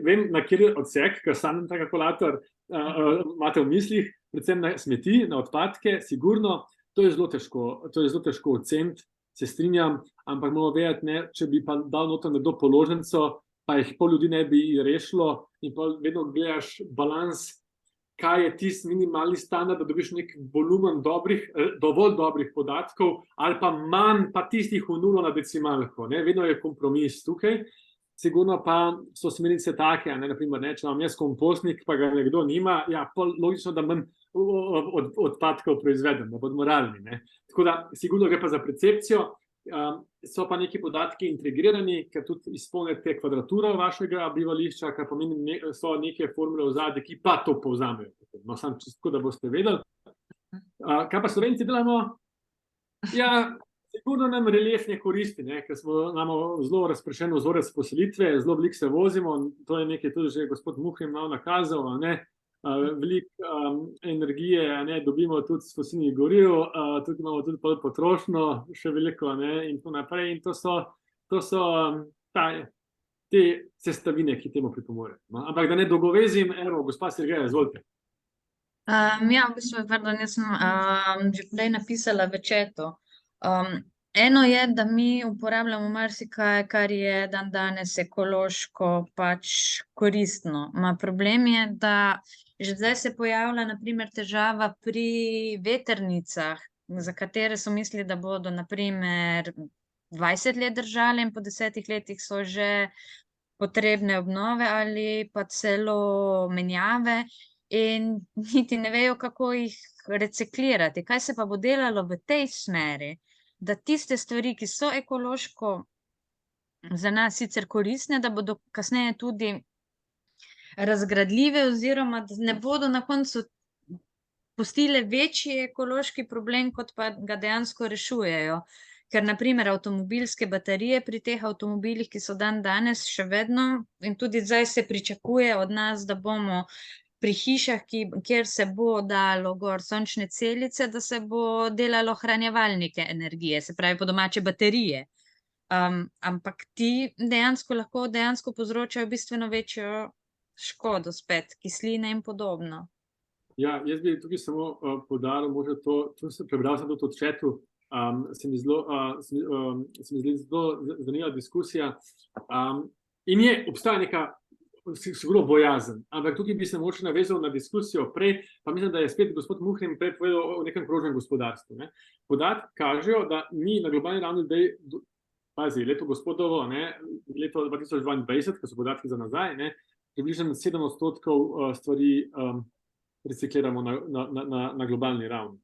vem, na kateri odsek, ker sam ta kalkulator imate v mislih, predvsem na smeti, na odpadke, sigurno, to je zelo težko oceniti, se strinjam, ampak moramo vedeti, ne, če bi pa dal noter nekdo položnico, pa jih pol ljudi ne bi rešilo in pa vedno gledaš balans, kaj je tisti minimalni standard, da dobiš nek volumen dovolj dobrih podatkov, ali pa manj, pa tistih v nulo na decimalko, ne, vedno je kompromis tukaj. Sigurno pa so smernice take, ne, naprimer, ne, če imam jaz kompostnik, pa ga nekdo nima, ja, pol logično, da manj odpadkov proizvedem, da bodo moralni, ne. Tako da, sigurno gre pa za percepcijo, so pa neki podatki integrirani, ker tudi izpolnite kvadraturo vašega bivališča, kar pomeni, so neke formule v zadnje, ki pa to povzamejo. No, samo čisto, da boste vedeli. Kaj pa Slovenci delamo? Ja, sigurno nam relief ne koristi, ne, ker imamo zelo razpršen vzorec poselitve, zelo veliko se vozimo, to je nekaj tudi že gospod Muhim malo nakazal, ne. Veliko energije, ne, dobimo tudi s fosilnih goriv, tudi imamo tudi potrošnjo, še veliko, ne, in tako naprej. In to so te sestavine, ki temu pripomorejo. No? Ampak da ne dolgovezim, evo, gospa Sergeja, izvolite. Ja, v bistvu, pardon, jaz sem že prej napisala v chatu. Eno je, da mi uporabljamo marsikaj, kar je dandanes ekološko pač koristno. Problem je, da že zdaj se pojavlja na primer težava pri vetrnicah, za katere so mislili, da bodo na primer 20 let držale in po 10 letih so že potrebne obnove ali pa celo menjave. in niti ne vejo, kako jih reciklirati. Kaj se pa bo delalo v tej smeri, da tiste stvari, ki so ekološko za nas sicer koristne, da bodo kasneje tudi razgradljive oziroma da ne bodo na koncu pustile večji ekološki problem, kot pa ga dejansko rešujejo. Ker naprimer avtomobilske baterije pri teh avtomobilih, ki so danes še vedno, in tudi zdaj se pričakuje od nas, da bomo pri hišah, kjer se bo dalo gor sončne celice, da se bo delalo hranjevalnike energije, se pravi po domače baterije. Ampak ti dejansko povzročajo bistveno večjo škodo spet, kisline in podobno. Ja, jaz bi tukaj samo poudaril, možda to sem prebral sem tudi v chatu, se mi zdi zelo zanimiva diskusija. In obstaja neka sigurno bojazen, ampak tukaj bi se mogoče navezal na diskusijo prej, pa mislim, da je spet gospod Muhrim prej povedal o nekem krožnem gospodarstvu. Podatki kažejo, da mi na globalni ravni leto gospodovo, leto 2022, ko so podatki za nazaj, približno 7% stvari recikliramo na globalni ravni.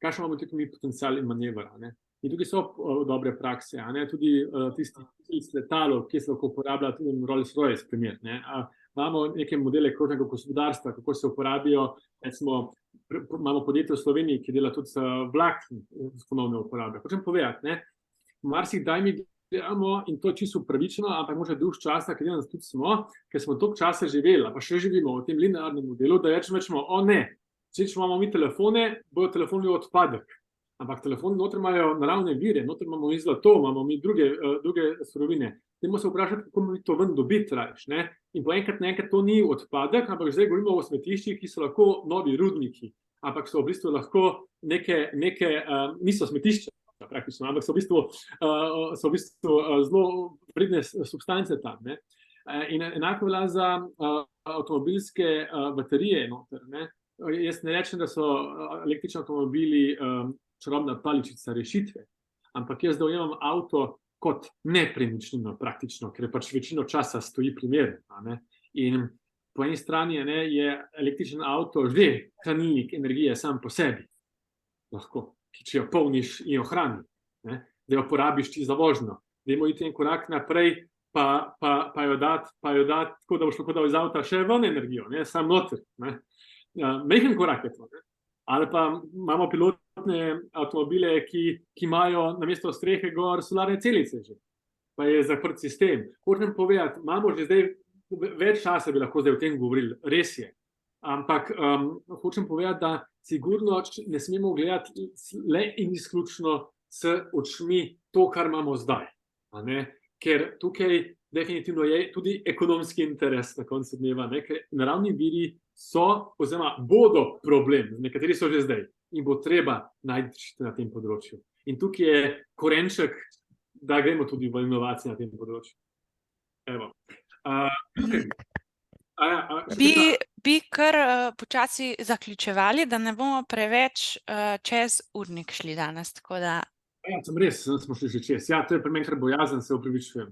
Kakšen imamo tukaj mi potencial in manevra? In tukaj so dobre prakse, tudi tisti letalo, ki se lahko uporablja, tudi Rolls-Royce primer. Imamo neke modele krožnega gospodarstva, kako se uporabijo, imamo podjetje v Sloveniji, ki dela tudi vlak ponovno uporablja. Hočem povedati, marsikdaj mi delamo in to je čisto upravičeno, ampak možda duh časa, ker danes tudi smo, ker smo toliko časa živeli, pa še živimo v tem linearnem modelu, da rečemo, če imamo mi telefone, bojo telefoni odpadek. Ampak telefoni notri imajo naravne vire, notri imamo mi zlato, imamo mi druge surovine. Dajmo se vprašati, kako mi to ven dobiti rajš. In po enkrat to ni odpadek, ampak zdaj govorimo o smetiščih, ki so lahko novi rudniki, ampak so v bistvu lahko niso smetišča praktično, ampak so v bistvu zelo vredne substance tam. In enako velja za avtomobilske baterije noter. Jaz ne rečem, da so električni avtomobili čarobna paličica rešitve, ampak jaz dojemam avto kot nepremičnino praktično, ker je pač večino časa stoji primerno. In po eni strani je električen avto že hranilnik energije sam po sebi, lahko, če jo polniš in jo hrani, da jo porabiš ti za vožnjo. Dajmo iti en korak naprej, pa jo dati, tako da boš lahko dal iz avta še ven energijo, sam noter. Majhen korak je to. Ali pa imamo pilotne avtomobile, ki imajo namesto strehe gor solarne celice že, pa je zaprt sistem. Hočem povedati, imamo že zdaj več časa, bi lahko zdaj o tem govorili, res je. Ampak hočem povedati, da sigurno ne smemo gledati le in izključno s očmi to, kar imamo zdaj. Ker tukaj definitivno je tudi ekonomski interes na koncu dneva, ker naravni viri so oziroma bodo problem, nekateri so že zdaj in bo treba najti rešitev na tem področju. In tukaj je korenček, da gremo tudi v inovacije na tem področju. Evo. Bi kar počasi zaključevali, da ne bomo preveč čez urnik šli danes, tako da... Ja, sem res, smo šli že čez. Ja, to je pri meni kar bojazen, se opravičujem.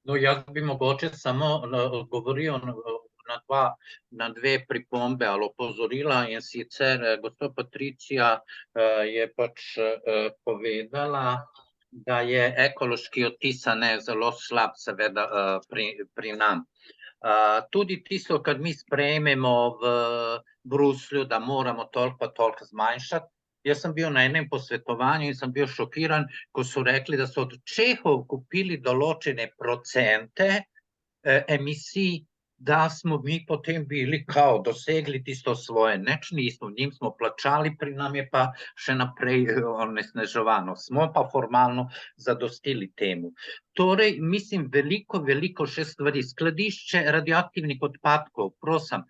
No, jaz bi mogoče samo odgovoril na dve pripombe ali opozorila, in sicer gospa Patricija je pač povedala, da je ekološki odtis zelo slab, seveda pri nam. Tudi tisto, kar mi sprejmemo v Bruslju, da moramo toliko pa toliko zmanjšati. Jaz sem bil na enem posvetovanju in sem bil šokiran, ko so rekli, da so od Čehov kupili določene procente emisij, da smo mi potem bili dosegli tisto svoje. Nič nismo, njim smo plačali, pri nam je pa še naprej onesnaževano. Smo pa formalno zadostili temu. Torej, mislim, veliko še stvari. Skladišče radioaktivnih odpadkov, prosim,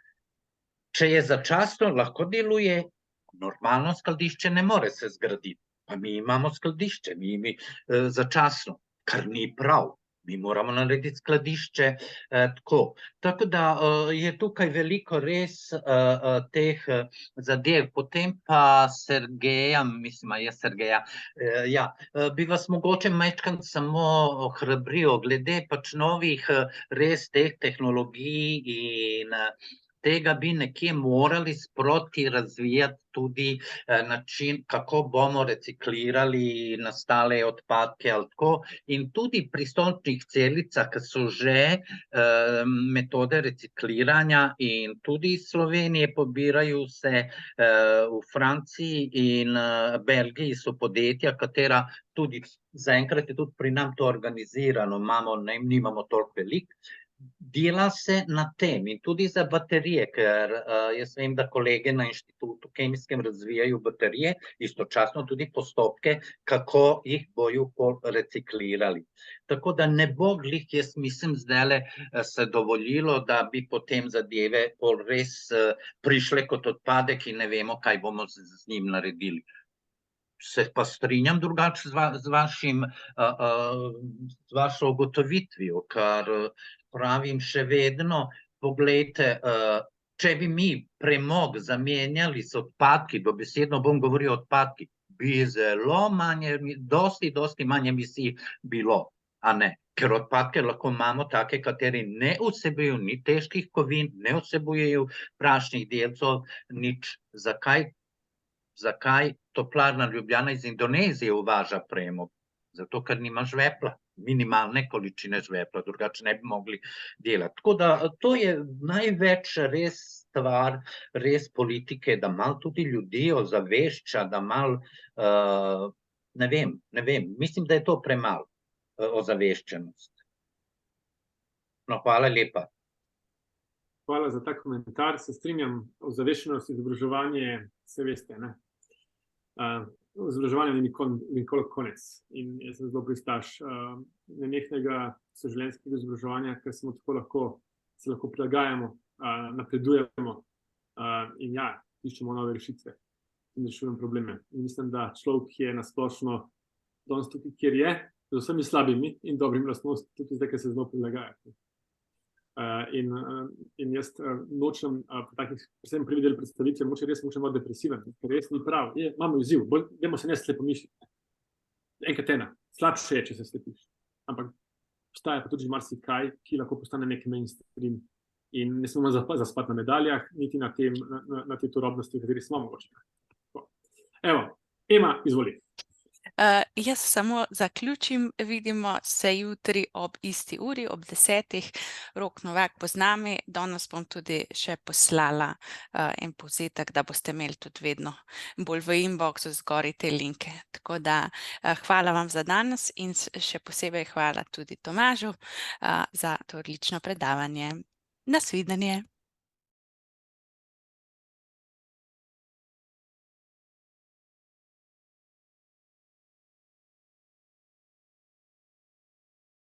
če je začasno, lahko deluje. Normalno skladišče ne more se zgraditi, pa mi imamo skladišče, mi začasno, kar ni prav. Mi moramo narediti skladišče tako. Tako da je tukaj veliko res teh zadev. Potem pa Sergeja, bi vas mogoče majčkeno samo ohrabril glede pač novih res teh tehnologij in tega bi nekje morali sproti razvijati tudi način, kako bomo reciklirali nastale odpadke ali tako. In tudi pri sončnih celicah, ki so že metode recikliranja in tudi iz Slovenije pobirajo se v Franciji in Belgiji so podjetja, katera tudi zaenkrat je tudi pri nam to organizirano, nimamo toliko veliko. Dela se na tem in tudi za baterije, ker jaz vem, da kolege na inštitutu kemijskem razvijajo baterije, istočasno tudi postopke, kako jih bojo reciklirali. Tako da ne bo glih, jaz mislim, zdajle se dovolilo, da bi potem zadeve res prišle kot odpadek in ne vemo, kaj bomo z njim naredili. Se pa strinjam drugače z vašo ugotovitvijo, kar pravim še vedno, poglejte, če bi mi premog zamenjali s odpadki, dobesedno bom govoril o odpadki, bi zelo manj, dosti manj emisij bilo, a ne? Ker odpadke lahko imamo take, kateri ne vsebujejo ni težkih kovin, ne vsebujejo prašnih delcev, nič. Zakaj Toplarna Ljubljana iz Indonezije uvaža premog? Zato, ker nima žvepla, minimalne količine žvepla, drugače ne bi mogli delati. Tako da to je največ res stvar, res politike, da malo tudi ljudi ozavešča, da malo, ne vem, mislim, da je to premalo ozaveščenost. No, hvala lepa. Hvala za ta komentar, se strinjam, ozaveščenost, izobraževanje, se veste, ne? Izobraževanje ni nikoli konec in jaz sem zelo pristaš nenehnega vseživljenjskega izobraževanja, ker se lahko prilagajamo, napredujemo in ja, iščemo nove rešitve in rešujemo probleme. In mislim, da človek je nasplošno danes tukaj, kjer je, z vsemi slabimi in dobrimi lastnostmi, tudi zdaj, ker se zelo prilagaja. In jaz nočem po takih predvsem privideli predstavitve, moče malo depresiven, ker res ni prav. Imamo izziv, dajmo se ne slepo mišljati. Enkrat ena, slabše je, če se slepiš. Ampak obstaja pa tudi marsikaj, ki lahko postane nek mainstream in ne smemo zaspati na medaljah, niti na tej turobnosti, v kateri smo mogoče. Evo, Ema, izvoli. Jaz samo zaključim, vidimo se jutri ob isti uri, ob 10. Rok Novak bo z nami, danes bom tudi še poslala en povzetek, da boste imeli tudi vedno bolj v inboxu zgori te linke. Tako da hvala vam za danes in še posebej hvala tudi Tomažu za to odlično predavanje. Nasvidenje.